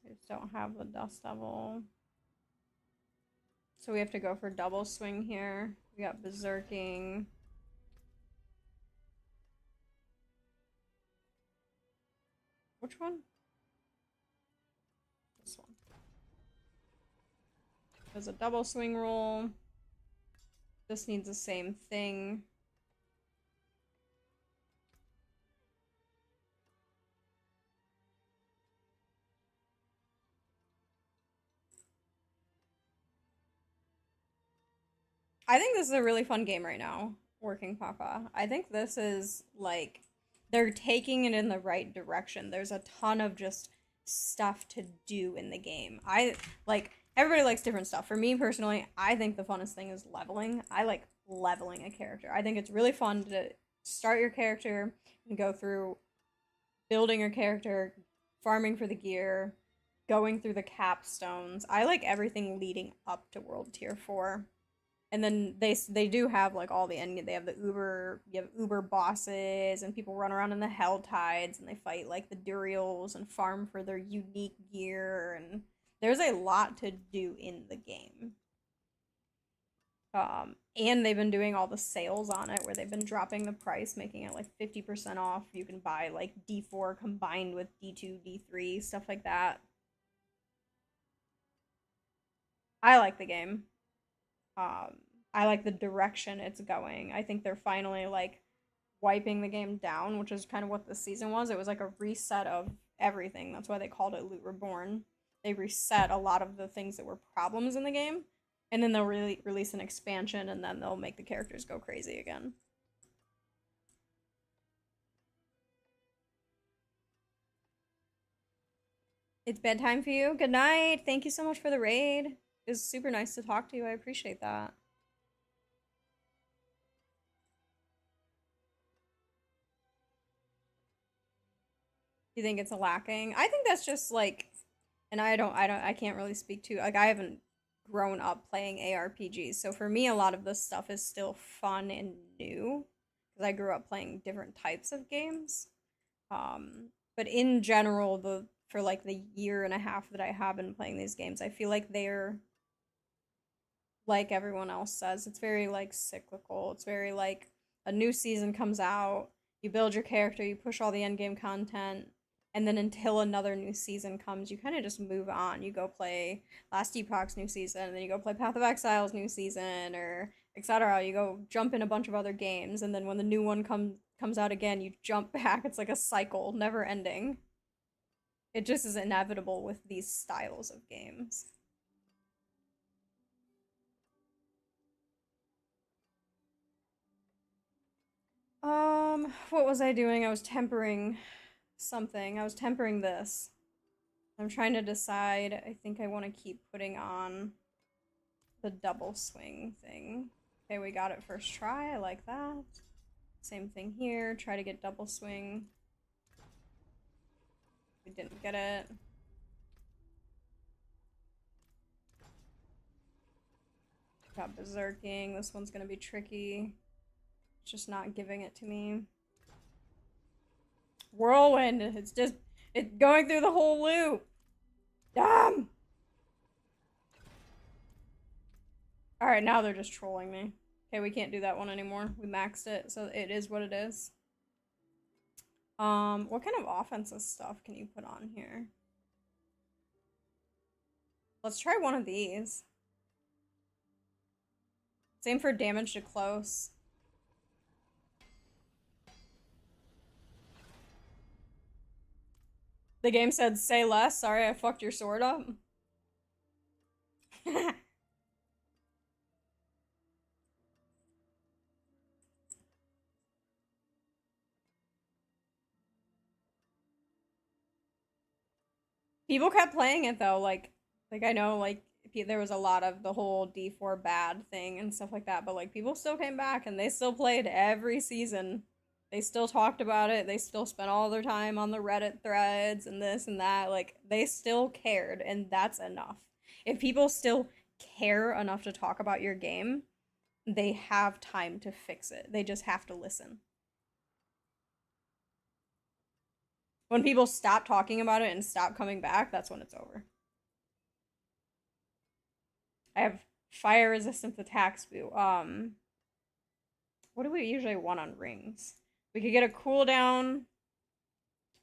I just don't have the Dust Devil. So we have to go for double swing here. We got Berserking. Which one? This one. There's a double swing roll. This needs the same thing. I think this is a really fun game right now, Working Papa. I think this is like they're taking it in the right direction. There's a ton of just stuff to do in the game. I like everybody likes different stuff. For me personally, I think the funnest thing is leveling. I like leveling a character. I think it's really fun to start your character and go through building your character, farming for the gear, going through the capstones. I like everything leading up to World Tier 4. And then they do have like all the end. They have the you have Uber bosses, and people run around in the Hell Tides, and they fight like the Durials and farm for their unique gear. And there's a lot to do in the game. And they've been doing all the sales on it, where they've been dropping the price, making it like 50% off. You can buy like D4 combined with D2, D3, stuff like that. I like the game. I like the direction it's going. I think they're finally like wiping the game down, which is kind of what this season was. It was like a reset of everything. That's why they called it Loot Reborn. They reset a lot of the things that were problems in the game, and then they'll release an expansion, and then they'll make the characters go crazy again. It's bedtime for you. Good night. Thank you so much for the raid. It was super nice to talk to you. I appreciate that. You think it's a lacking? I think that's just like, and I can't really speak to, like, I haven't grown up playing ARPGs. So for me, a lot of this stuff is still fun and new because I grew up playing different types of games. But in general, for like the year and a half that I have been playing these games, I feel like they're like everyone else says, it's very like cyclical. It's very like a new season comes out, you build your character, you push all the end game content, and then until another new season comes, you kind of just move on. You go play Last Epoch's new season, and then you go play Path of Exile's new season, or etc. You go jump in a bunch of other games, and then when the new one comes out again, you jump back. It's like a cycle, never ending. It just is inevitable with these styles of games. What was I doing? I was tempering something. I was tempering this. I'm trying to decide. I think I want to keep putting on the double swing thing. Okay, we got it first try. I like that. Same thing here. Try to get double swing. We didn't get it. Got berserking. This one's gonna be tricky. It's just not giving it to me. Whirlwind. It's going through the whole loop. Damn. Alright, now they're just trolling me. Okay, we can't do that one anymore. We maxed it, so it is what it is. What kind of offensive stuff can you put on here? Let's try one of these. Same for damage to close. The game said, say less. Sorry, I fucked your sword up. People kept playing it though, like I know like there was a lot of the whole D4 bad thing and stuff like that, but like people still came back and they still played every season. They still talked about it. They still spent all their time on the Reddit threads and this and that. Like they still cared, and that's enough. If people still care enough to talk about your game, they have time to fix it. They just have to listen. When people stop talking about it and stop coming back, that's when it's over. I have fire resistance attacks. What do we usually want on rings? We could get a cooldown,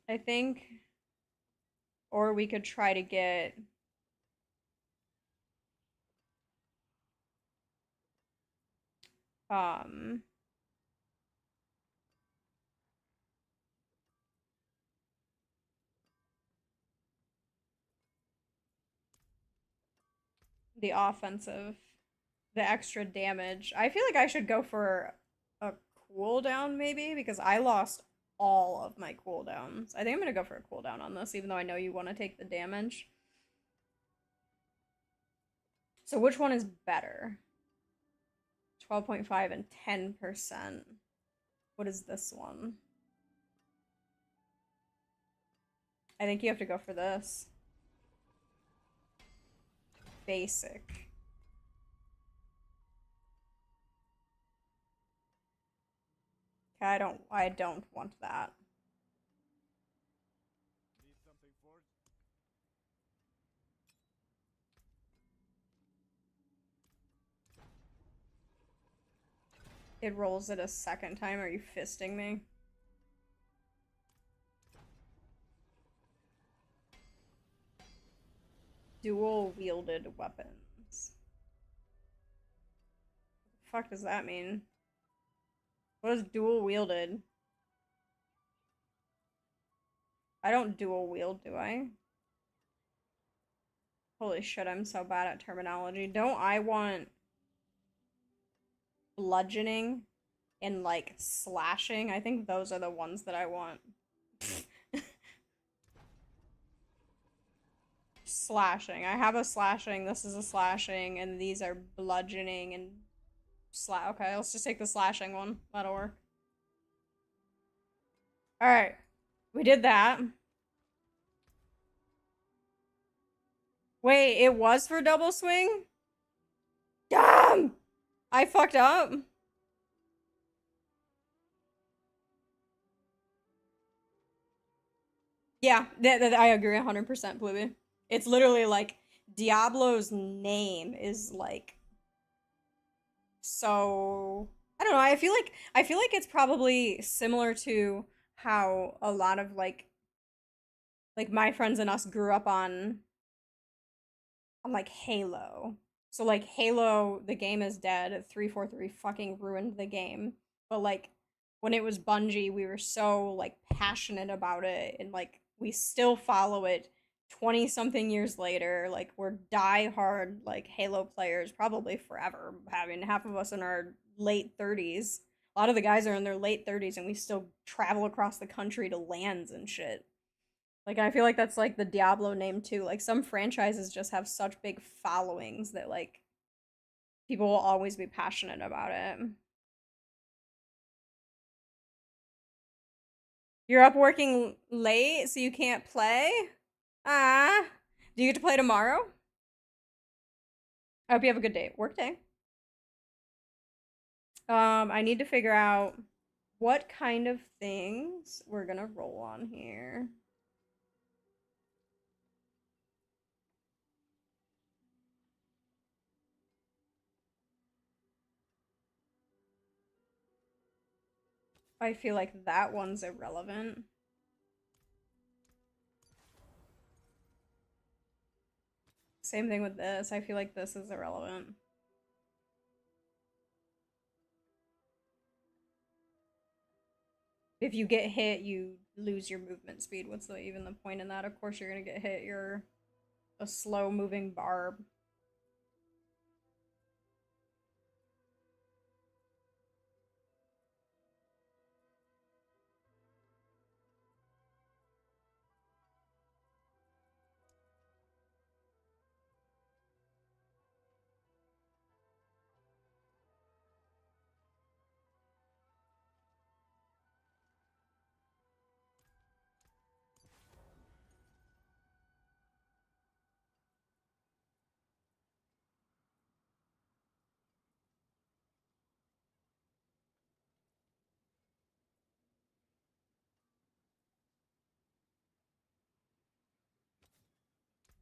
I think. Or we could try to get the offensive the extra damage. I feel like I should go for a cooldown maybe because I lost all of my cooldowns. I think I'm gonna go for a cooldown on this, even though I know you want to take the damage. So which one is better? 12.5 and 10%. What is this one? I think you have to go for this. Basic. Okay, I don't want that. Need something forged? It rolls it a second time. Are you fisting me? Dual wielded weapons. What the fuck does that mean? What is dual wielded? I don't dual wield, do I? Holy shit, I'm so bad at terminology. Don't I want bludgeoning and like slashing? I think those are the ones that I want. Slashing. I have a slashing, this is a slashing, and these are bludgeoning and okay, let's just take the slashing one. That'll work. Alright. We did that. Wait, it was for double swing? Damn! I fucked up. Yeah, I agree 100%, Bluey. It's literally like Diablo's name is like so I don't know. I feel like it's probably similar to how a lot of like my friends and us grew up on like Halo. So like Halo, the game is dead. 343 fucking ruined the game. But like when it was Bungie, we were so like passionate about it and like we still follow it 20 something years later. Like we're die hard like Halo players probably forever. Having half of us in our late 30s. A lot of the guys are in their late 30s and we still travel across the country to lands and shit. Like I feel like that's like the Diablo name too. Like some franchises just have such big followings that like people will always be passionate about it. You're up working late so you can't play? Ah. Do you get to play tomorrow? I hope you have a good day. Work day. I need to figure out what kind of things we're gonna roll on here. I feel like that one's irrelevant. Same thing with this. I feel like this is irrelevant. If you get hit, you lose your movement speed. What's even the point in that? Of course you're gonna get hit. You're a slow moving barb.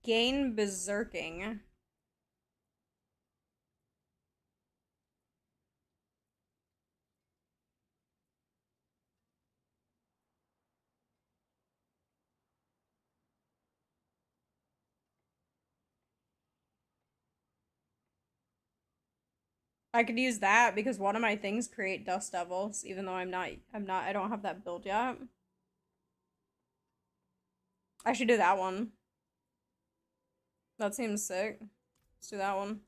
Gain berserking. I could use that because one of my things create dust devils, even though I don't have that build yet. I should do that one. That seems sick. Let's do that one.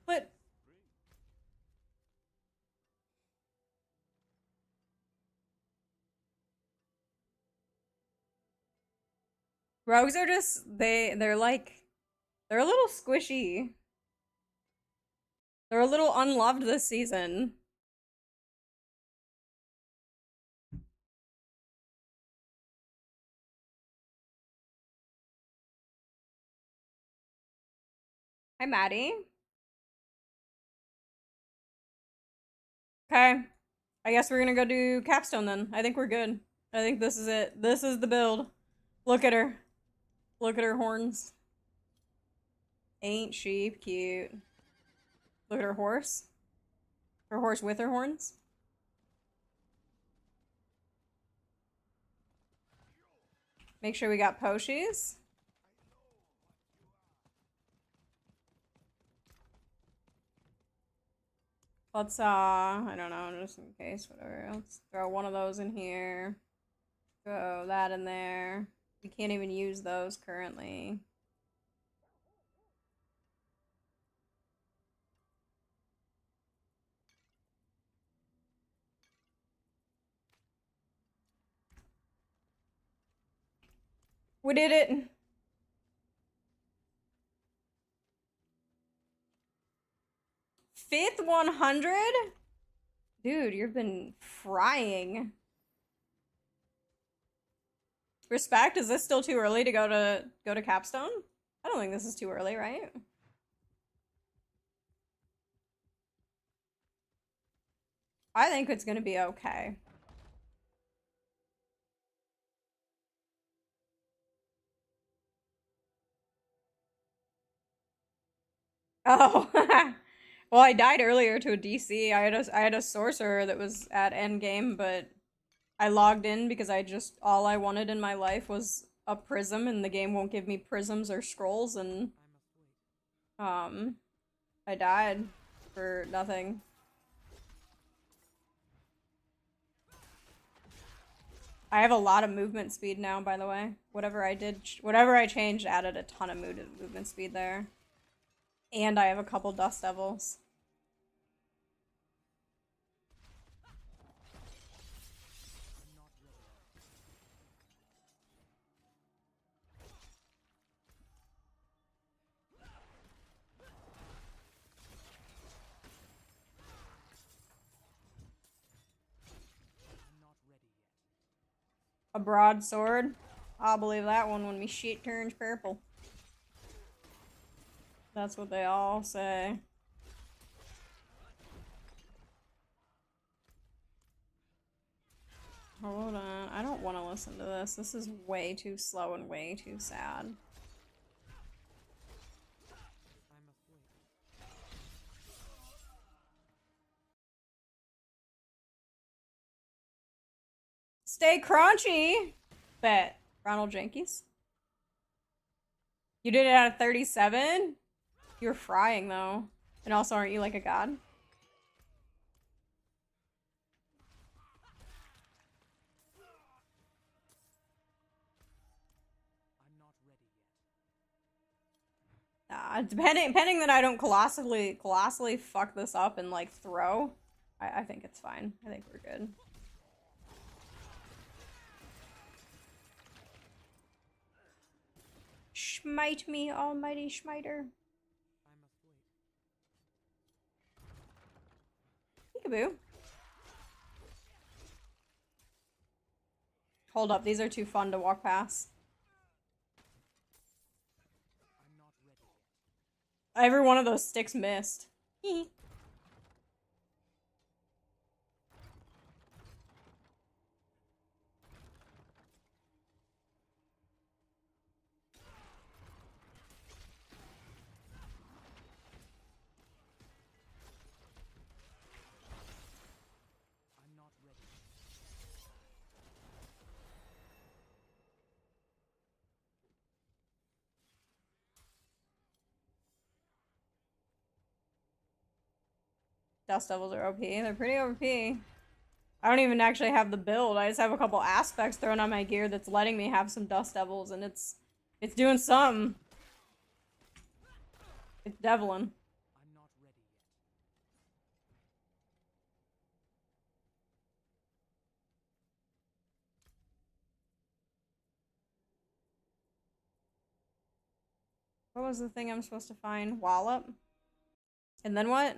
But Rogues are just they're like they're a little squishy. They're a little unloved this season. Hi, Maddie. Okay. I guess we're gonna go do Capstone then. I think we're good. I think this is it. This is the build. Look at her. Look at her horns. Ain't she cute? Look at her horse. Her horse with her horns. Make sure we got Poshies. Let's, I don't know, just in case, whatever. Let's throw one of those in here. Throw that in there. We can't even use those currently. We did it! Fifth 100? Dude, you've been frying. Respect, is this still too early to go to Capstone? I don't think this is too early, right? I think it's gonna be okay. Oh. Well, I died earlier to a DC. I had a sorcerer that was at endgame, but I logged in because all I wanted in my life was a prism, and the game won't give me prisms or scrolls, and I died for nothing. I have a lot of movement speed now, by the way. Whatever I changed added a ton of movement speed there. And I have a couple Dust Devils. A broadsword. I'll believe that one when me shit turns purple. That's what they all say. Hold on. I don't want to listen to this. This is way too slow and way too sad. Stay crunchy! Bet. Ronald Jenkins? You did it out of 37? You're frying, though. And also, aren't you like a god? Depending that I don't colossally fuck this up and, like, throw, I think it's fine. I think we're good. Smite me, almighty smiter. Peekaboo. Hold up, these are too fun to walk past. Every one of those sticks missed. Dust Devils are OP. They're pretty OP. I don't even actually have the build. I just have a couple aspects thrown on my gear that's letting me have some Dust Devils, and it's doing something. It's devilin'. What was the thing I'm supposed to find? Wallop? And then what?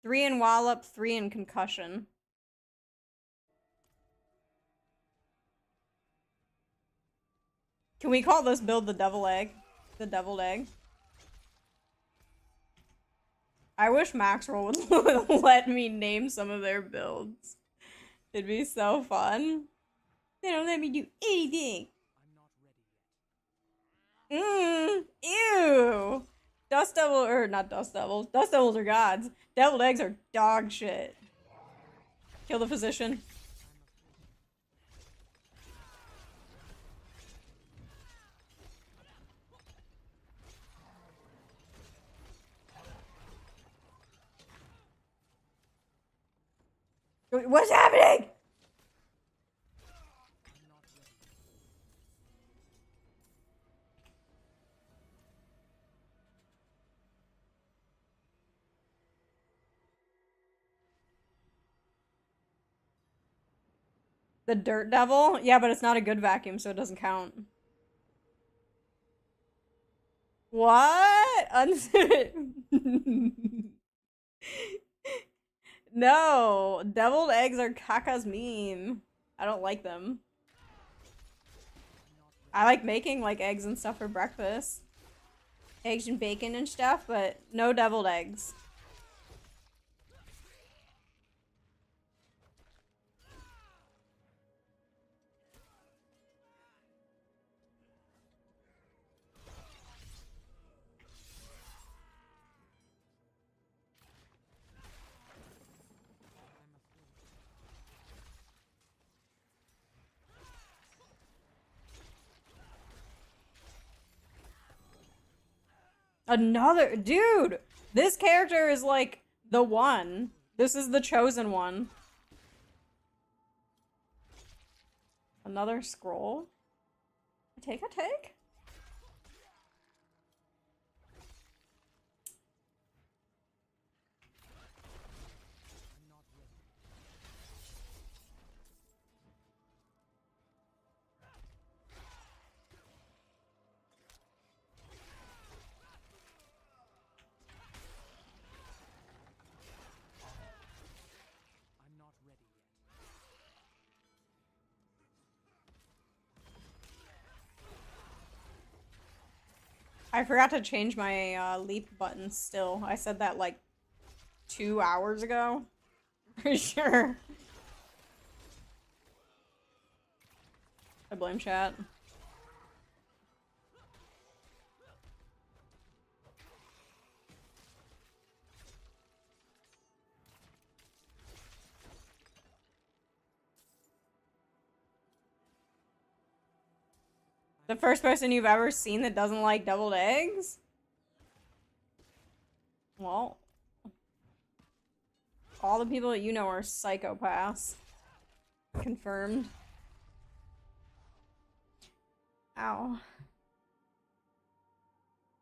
3 in Wallop, 3 in Concussion. Can we call this build the Devil Egg? The Deviled Egg? I wish Maxwell would let me name some of their builds. It'd be so fun. They don't let me do anything. I'm not ready yet. Ew. Dust Devil, or not Dust Devils. Dust Devils are gods. Deviled eggs are dog shit. Kill the physician. What's happening? The Dirt Devil? Yeah, but it's not a good vacuum, so it doesn't count. What? No, deviled eggs are Kaka's meme. I don't like them. I like making like eggs and stuff for breakfast. Eggs and bacon and stuff, but no deviled eggs. Another dude. This character is like the one. This is the chosen one. Another scroll. A take. I'm not ready yet. I forgot to change my leap button still. I said that like 2 hours ago. For sure. I blame chat. The first person you've ever seen that doesn't like deviled eggs? Well, all the people that you know are psychopaths. Confirmed. Ow.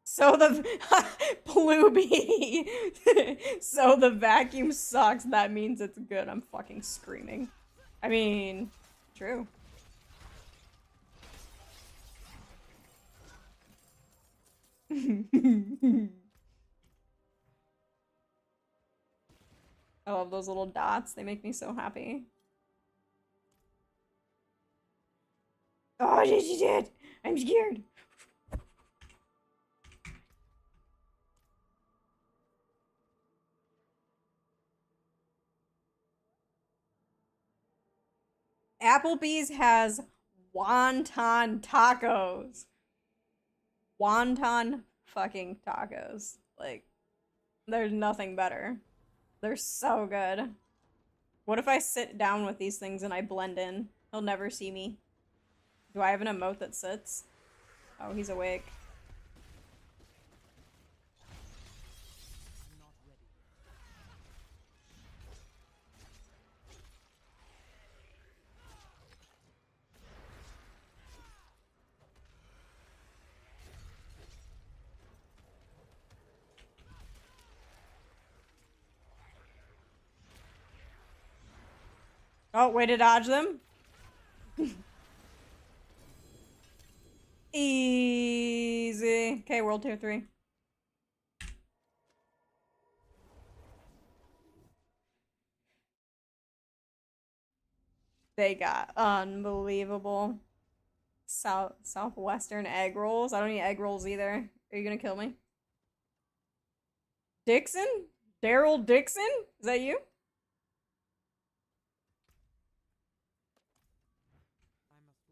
So the Plooby. So the vacuum sucks. That means it's good. I'm fucking screaming. I mean, true. I love those little dots. They make me so happy. Oh, she did. I'm scared. Applebee's has wonton tacos. Wonton fucking tacos. Like, there's nothing better. They're so good. What if I sit down with these things and I blend in? He'll never see me. Do I have an emote that sits? Oh, he's awake. I'm not ready. Oh, way to dodge them. Easy. Okay, World Tier 3. They got unbelievable southwestern egg rolls. I don't eat egg rolls either. Are you gonna kill me? Dixon? Daryl Dixon? Is that you? I must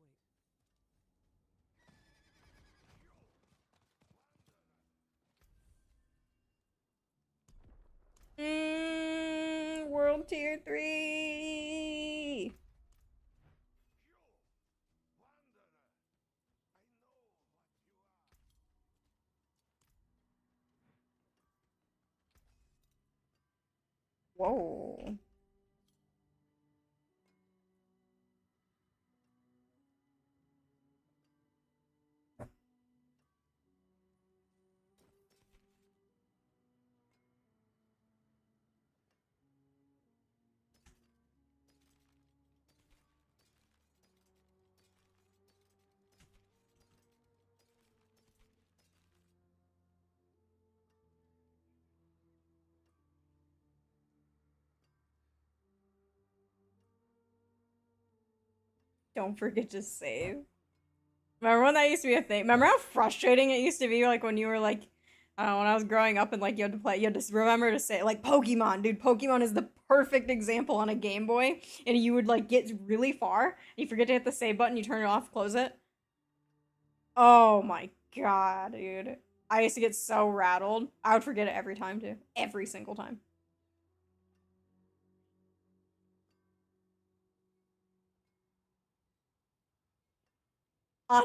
wait. World Tier 3. Whoa. Don't forget to save. Remember when that used to be a thing? Remember how frustrating it used to be, like when you were like, I don't know, when I was growing up and like you had to play, you had to remember to say like Pokemon, dude. Pokemon is the perfect example on a Game Boy, and you would like get really far, and you forget to hit the save button, you turn it off, close it. Oh my god, dude. I used to get so rattled. I would forget it every time too, every single time. On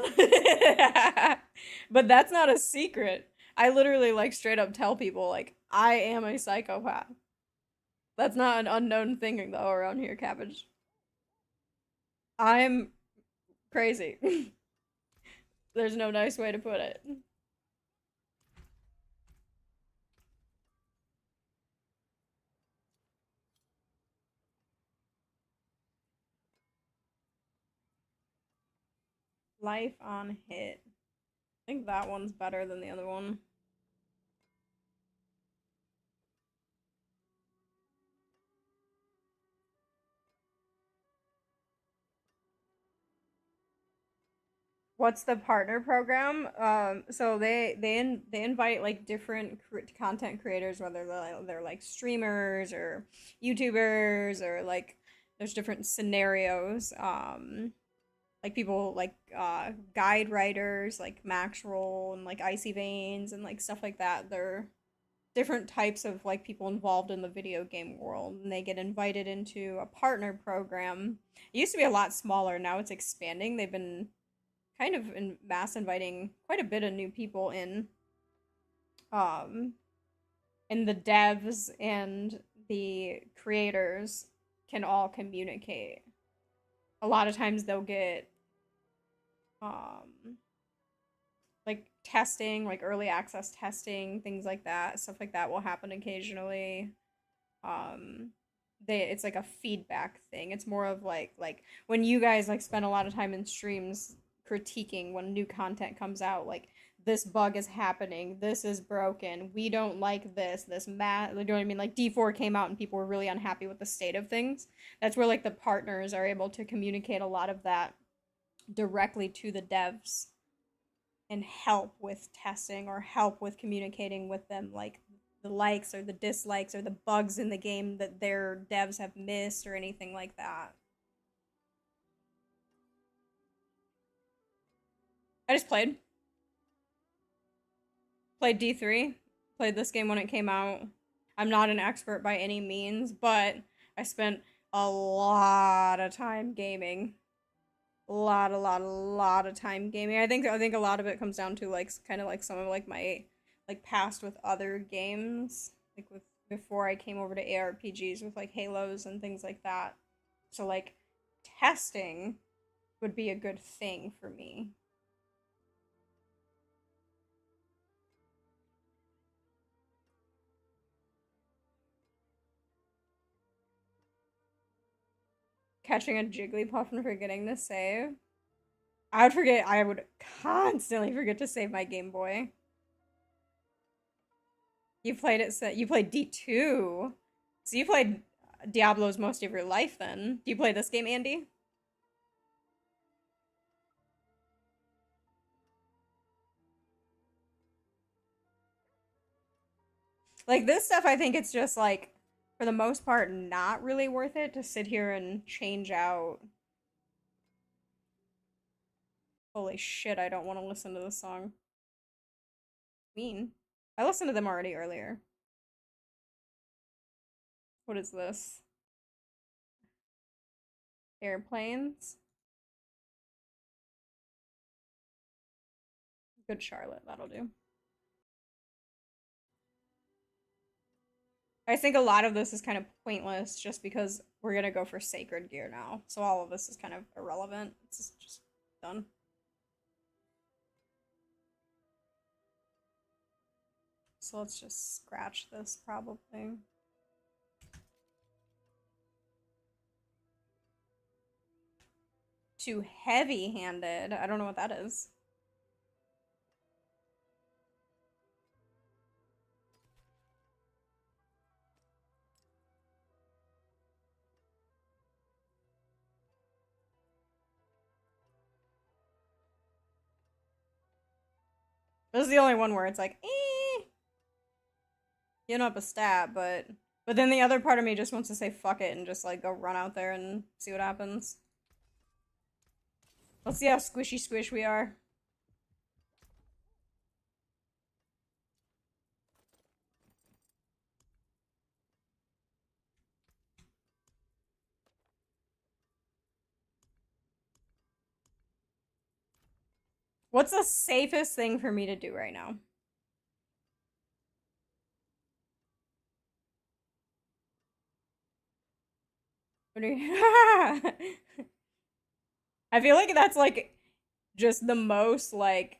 But that's not a secret. I literally like straight up tell people like I am a psychopath. That's not an unknown thing though around here, Cabbage. I'm crazy. There's no nice way to put it. Life on hit. I think that one's better than the other one. What's the partner program? So they invite like different content creators, whether they're like streamers or YouTubers or like there's different scenarios. Like people like guide writers like Maxroll and like Icy Veins and like stuff like that. They're different types of like people involved in the video game world, and they get invited into a partner program. It used to be a lot smaller, now it's expanding. They've been kind of in mass inviting quite a bit of new people in, um and the devs and the creators can all communicate. A lot of times they'll get um like testing, like early access testing, things like that. Stuff like that will happen occasionally. um it's like a feedback thing. It's more of like when you guys like spend a lot of time in streams critiquing when new content comes out, like this bug is happening, this is broken, we don't like this you know what I mean, like D4 came out and people were really unhappy with the state of things. That's where like the partners are able to communicate a lot of that directly to the devs and help with testing or help with communicating with them, like the likes or the dislikes or the bugs in the game that their devs have missed or anything like that. I just played D3, played this game when it came out. I'm not an expert by any means, but I spent a lot of time gaming. A lot of time gaming. I think a lot of it comes down to like kind of like some of like my like past with other games, like with before I came over to ARPGs with like Halos and things like that. So like testing would be a good thing for me. Catching a Jigglypuff and forgetting to save. I would constantly forget to save my Game Boy. You played it, you played D2. So you played Diablo's most of your life then. Do you play this game, Andy? Like this stuff, I think it's just like, for the most part, not really worth it to sit here and change out. Holy shit, I don't want to listen to this song. Mean. I listened to them already earlier. What is this? Airplanes? Good Charlotte, that'll do. I think a lot of this is kind of pointless just because we're gonna go for sacred gear now. So all of this is kind of irrelevant. It's just done. So let's just scratch this probably. Too heavy-handed. I don't know what that is. This is the only one where it's like, you know, up a stat, but then the other part of me just wants to say fuck it and just like go run out there and see what happens. Let's see how squishy squish we are. What's the safest thing for me to do right now? What do you I feel like that's like just the most like,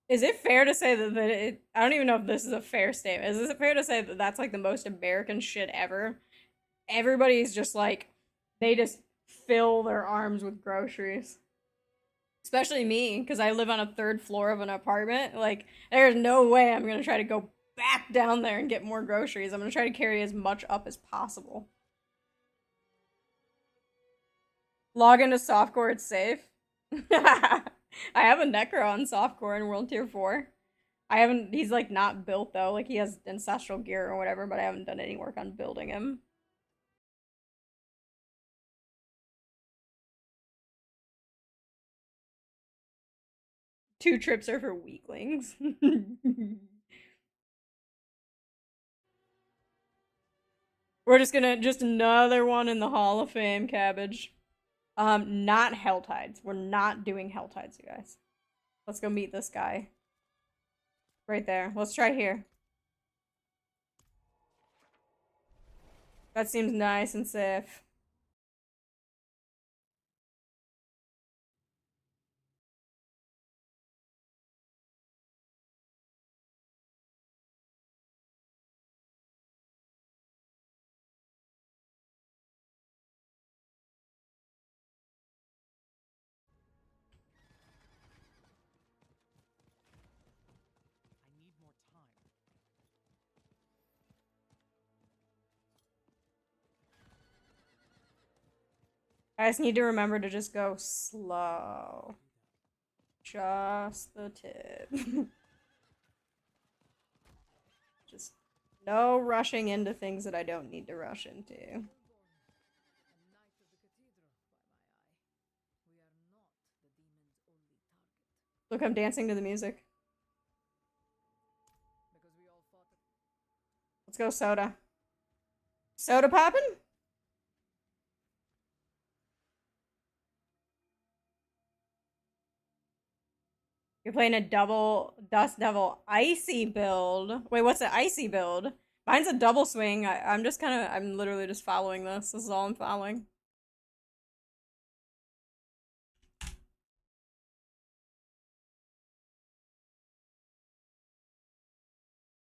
is it fair to say that I don't even know if this is a fair statement. Is it fair to say that that's like the most American shit ever? Everybody's just like, they just fill their arms with groceries. Especially me, because I live on a third floor of an apartment. Like, there's no way I'm gonna try to go back down there and get more groceries. I'm gonna try to carry as much up as possible. Log into softcore, it's safe. I have a Necro on softcore in World Tier 4. I haven't, he's like not built though, like he has ancestral gear or whatever, but I haven't done any work on building him. Two trips are for weaklings. We're just gonna, just another one in the Hall of Fame, cabbage. Not Helltides. We're not doing Helltides, you guys. Let's go meet this guy. Right there. Let's try here. That seems nice and safe. I need more time. I just need to remember to just go slow. Just the tip. Just no rushing into things that I don't need to rush into. A knight of the cathedral, by my eye. We are not the demon's only target. Look, I'm dancing to the music. Because we all fought. Let's go, soda. Soda poppin'? You're playing a double Dust Devil icy build. Wait, what's the icy build? Mine's a double swing. I'm just kind of, I'm literally just following this. This is all I'm following.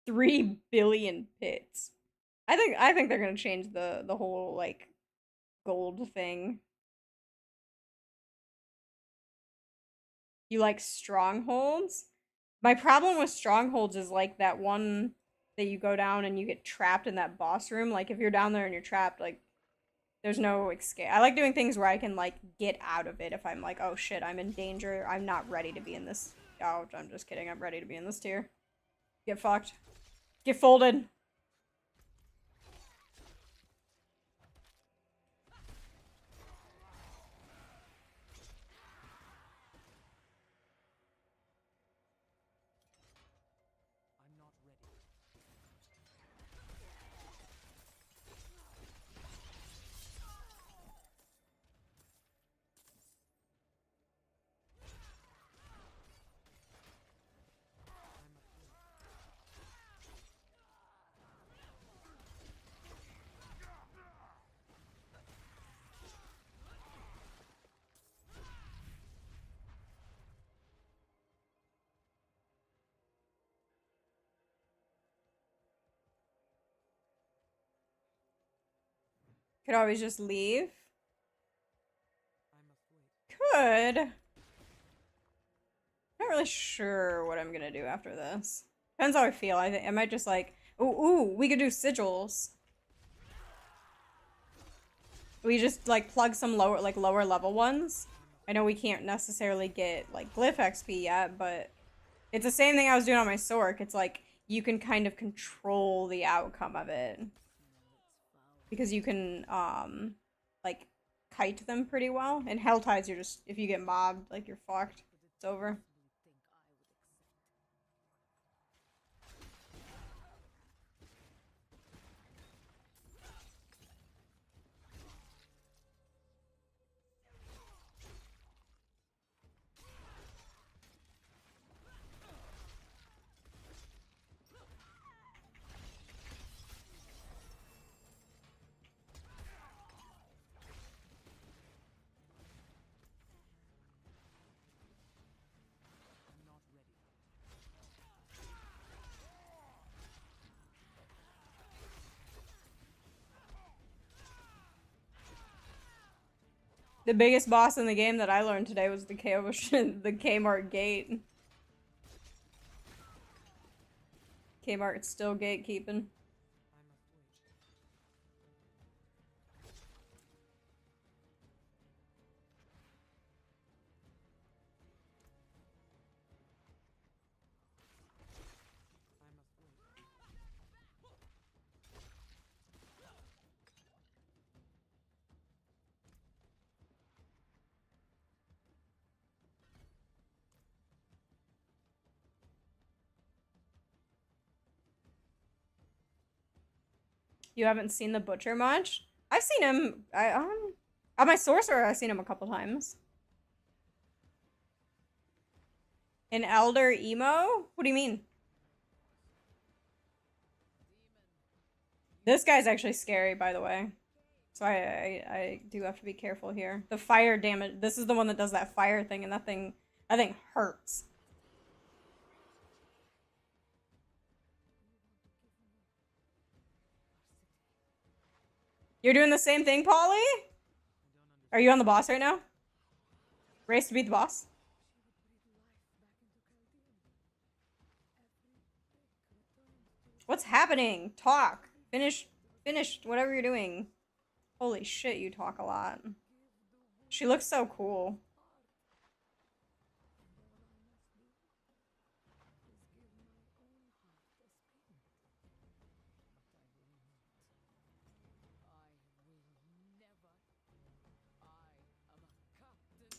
$3 billion pits. I think they're gonna change the whole like gold thing. You like strongholds? My problem with strongholds is like that one that you go down and you get trapped in that boss room. Like if you're down there and you're trapped, like there's no escape. I like doing things where I can like get out of it if I'm like, oh shit, I'm in danger. I'm not ready to be in this. Oh, I'm just kidding. I'm ready to be in this tier. Get fucked. Get folded. I'm not ready. Could always just leave. I must wait. Could. Not really sure what I'm gonna do after this. Depends how I feel. I think I might just like, ooh, we could do sigils. We just like plug some lower level ones. I know we can't necessarily get like glyph XP yet, but it's the same thing I was doing on my Sork. It's like you can kind of control the outcome of it. Because you can like kite them pretty well. And Hell Tides, you're just, if you get mobbed, like you're fucked. It's over. The biggest boss in the game that I learned today was the the Kmart gate. Kmart's still gatekeeping. You haven't seen the Butcher much? I've seen him. At my sorcerer, I've seen him a couple times. An elder emo? What do you mean? This guy's actually scary, by the way. So I do have to be careful here. The fire damage. This is the one that does that fire thing, and that thing hurts. You're doing the same thing, Polly? Are you on the boss right now? Race to beat the boss? What's happening? Talk. Finish whatever you're doing. Holy shit, you talk a lot. She looks so cool.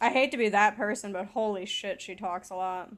I hate to be that person, but holy shit, she talks a lot.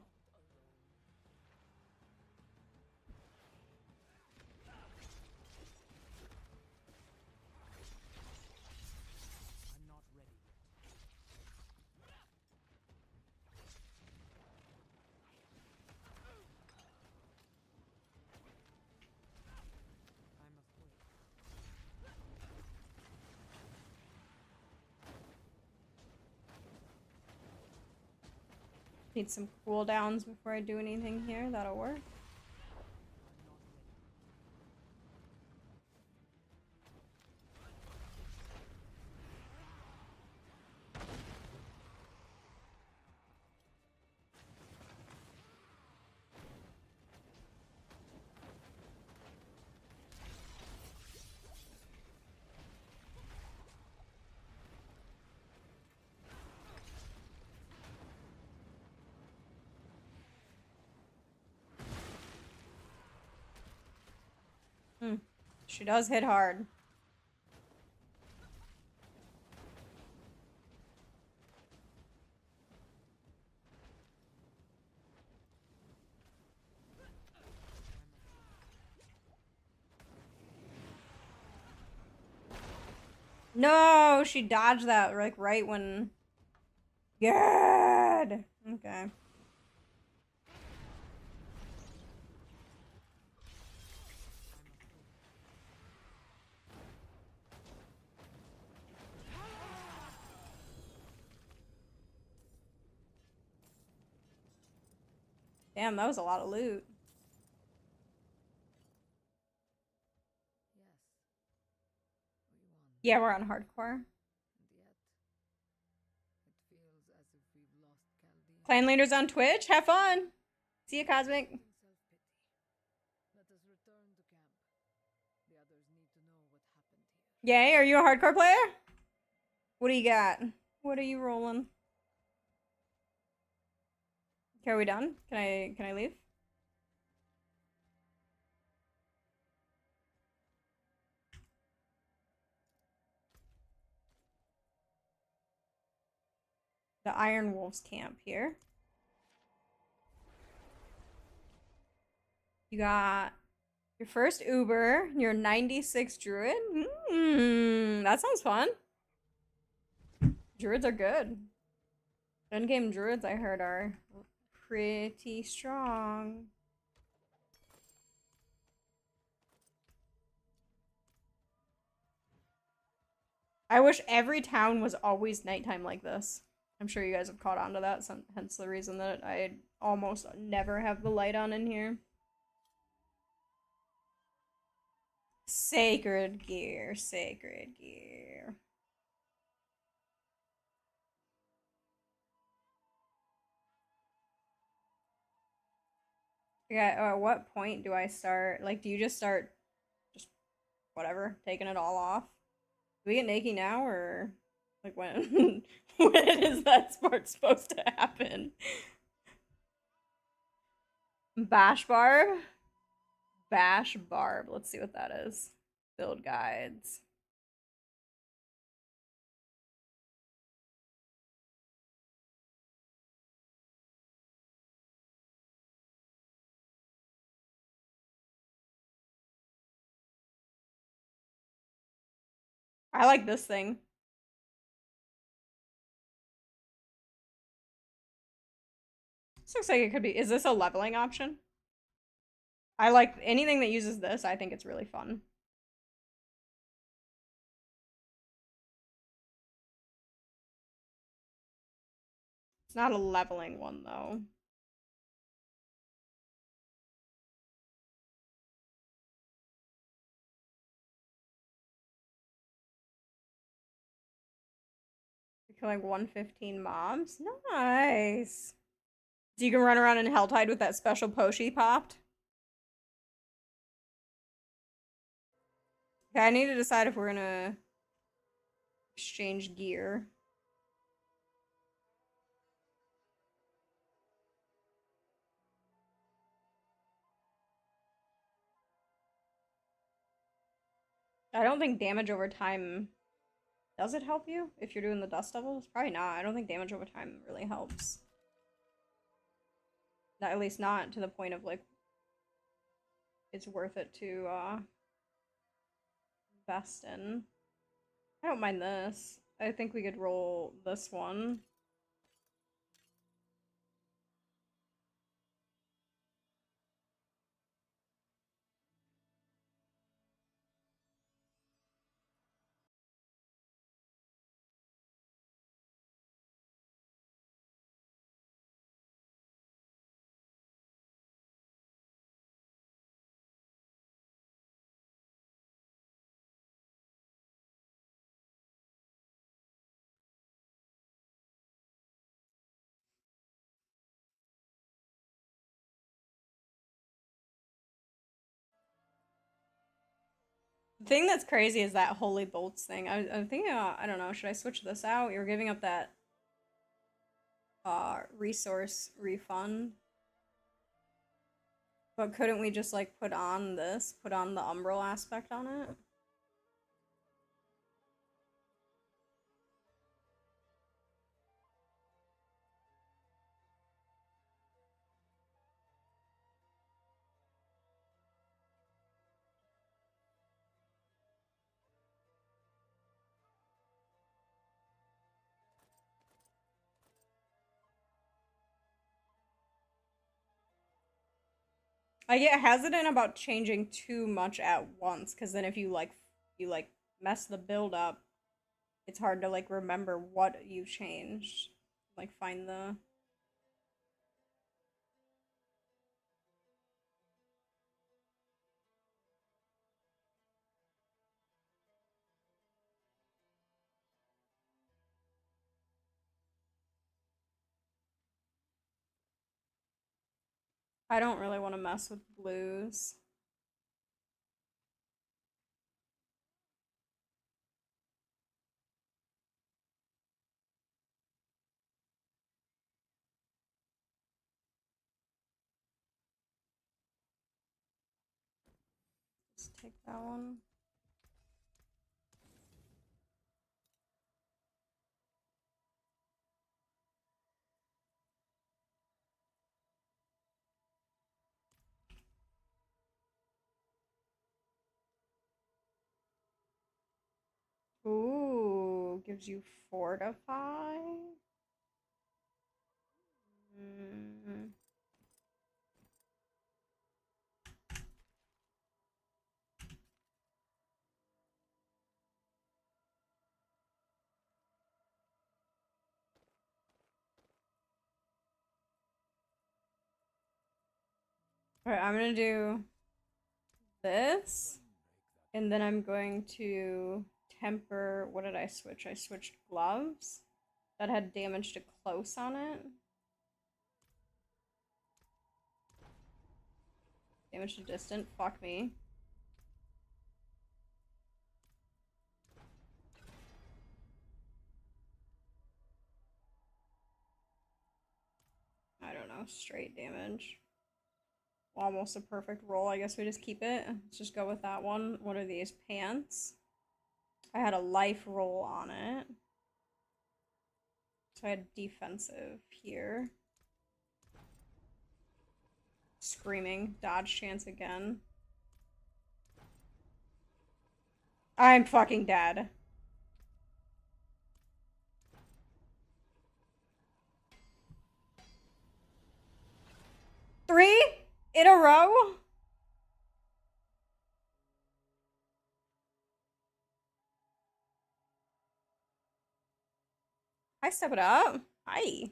Need some cooldowns before I do anything here. That'll work. Hmm. She does hit hard. No, she dodged that like right when. Good. Okay. Damn, that was a lot of loot. Yes, we won. Yeah, we're on hardcore. And yet, it feels as if we've lost Chaldean. Clan leaders on Twitch. Have fun. See you, Cosmic. Self-pity. Let us return to camp. The others need to know what happened here. Yay, are you a hardcore player? What do you got? What are you rolling? Okay, are we done? Can I leave? The Iron Wolves camp here. You got your first Uber, your 96 Druid. That sounds fun. Druids are good. Endgame Druids, I heard, are pretty strong. I wish every town was always nighttime like this. I'm sure you guys have caught on to that, hence the reason that I almost never have the light on in here. Sacred gear, sacred gear. Yeah, at what point do I start? Like, do you just start, just whatever, taking it all off? Do we get naked now, or like when? When is that part supposed to happen? Bash Barb? Bash Barb. Let's see what that is. Build guides. I like this thing. This looks like it could be. Is this a leveling option? I like anything that uses this. I think it's really fun. It's not a leveling one, though. You're killing 115 mobs? Nice. So you can run around in Helltide with that special Poshi popped? Okay, I need to decide if we're gonna exchange gear. I don't think damage over time... Does it help you if you're doing the dust devils? Probably not. I don't think damage over time really helps. Not, at least not to the point of, like, it's worth it to, invest in. I don't mind this. I think we could roll this one. The thing that's crazy is that Holy Bolts thing. I'm thinking, I don't know, should I switch this out? You're giving up that resource refund. But couldn't we just like put on this, put on the umbral aspect on it? I get hesitant about changing too much at once, because then if you like mess the build up, it's hard to like remember what you changed. Like find the I don't really want to mess with blues. Just take that one. Ooh, gives you fortify. Mm. Alright, I'm gonna do this, and then I'm going to temper. What did I switch? I switched gloves that had damage to close on it. Damage to distant. Fuck me. I don't know. Straight damage. Almost a perfect roll. I guess we just keep it. Let's just go with that one. What are these? Pants. I had a life roll on it. So I had defensive here. Screaming. Dodge chance again. I'm fucking dead. Three in a row? I step it up. Hi.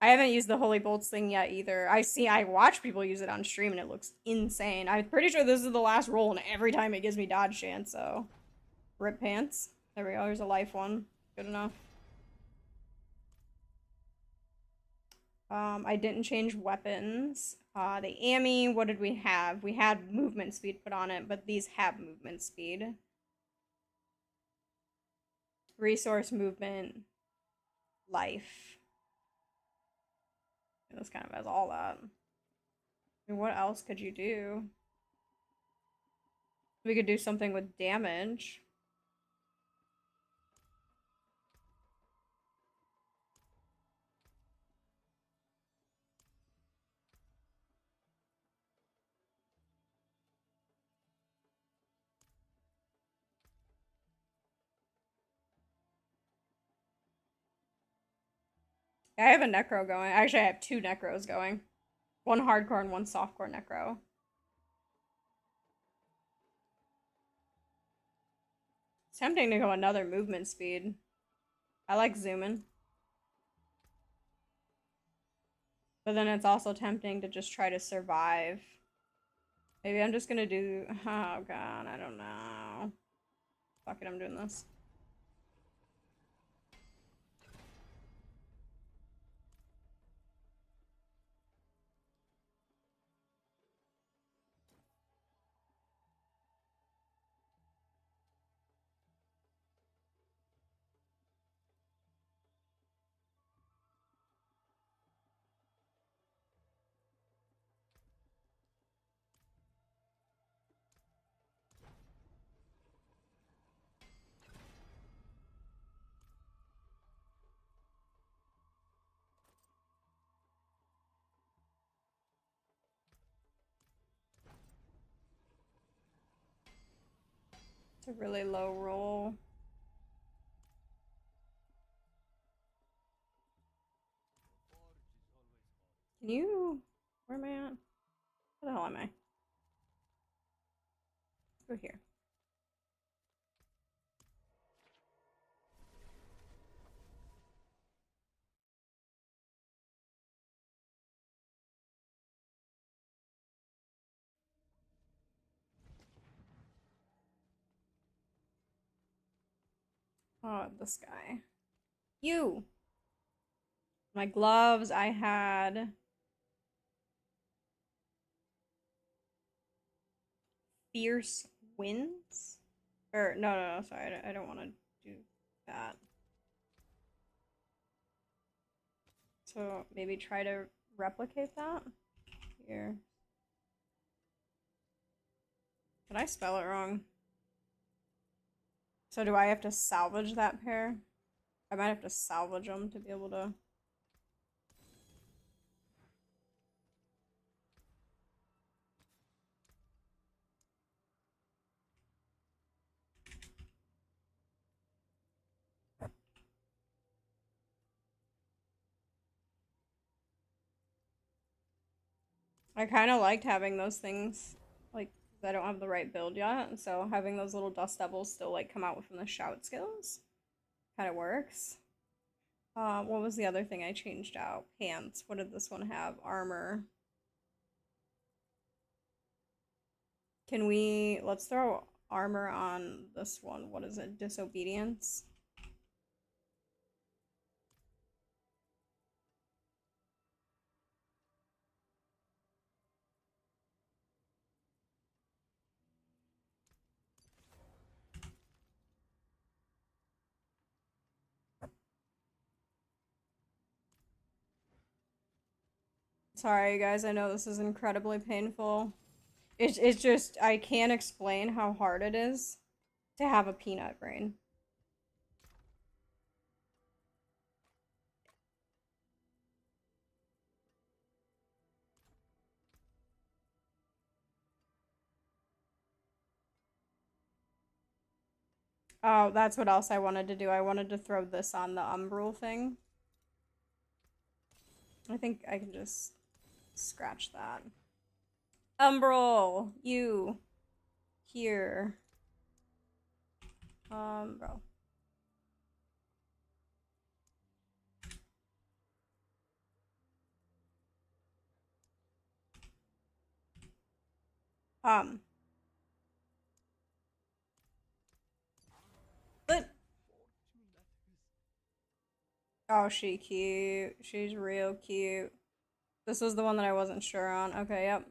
I haven't used the Holy Bolts thing yet either. I watch people use it on stream and it looks insane. I'm pretty sure this is the last roll and every time it gives me dodge chance, so. Rip pants. There we go, here's a life one. Good enough. I didn't change weapons. The Ami, what did we have? We had movement speed put on it, but these have movement speed. Resource, movement, life. This kind of has all that. I mean, what else could you do? We could do something with damage. I have a necro going. Actually, I have two necros going. One hardcore and one softcore necro. It's tempting to go another movement speed. I like zooming. But then it's also tempting to just try to survive. Maybe I'm just gonna do... Oh god, I don't know. Fuck it, I'm doing this. a really low roll. Can you... Where am I at? Where the hell am I? Go here. Oh, this guy. You! My gloves, I had... Fierce winds? Or, no, sorry, I don't want to do that. So, maybe try to replicate that? Here. Did I spell it wrong? So do I have to salvage that pair? I might have to salvage them to be able to... I kind of liked having those things, like, I don't have the right build yet, and so having those little dust devils still, like, come out from the shout skills kind of works. What was the other thing I changed out? Pants. What did this one have? Armor. Can we... Let's throw armor on this one. What is it? Disobedience? Sorry, guys. I know this is incredibly painful. It's just... I can't explain how hard it is to have a peanut brain. Oh, that's what else I wanted to do. I wanted to throw this on the umbral thing. I think I can just scratch that. Umbral, you here. Bro. But oh, she cute. She's real cute. This was the one that I wasn't sure on. Okay, yep.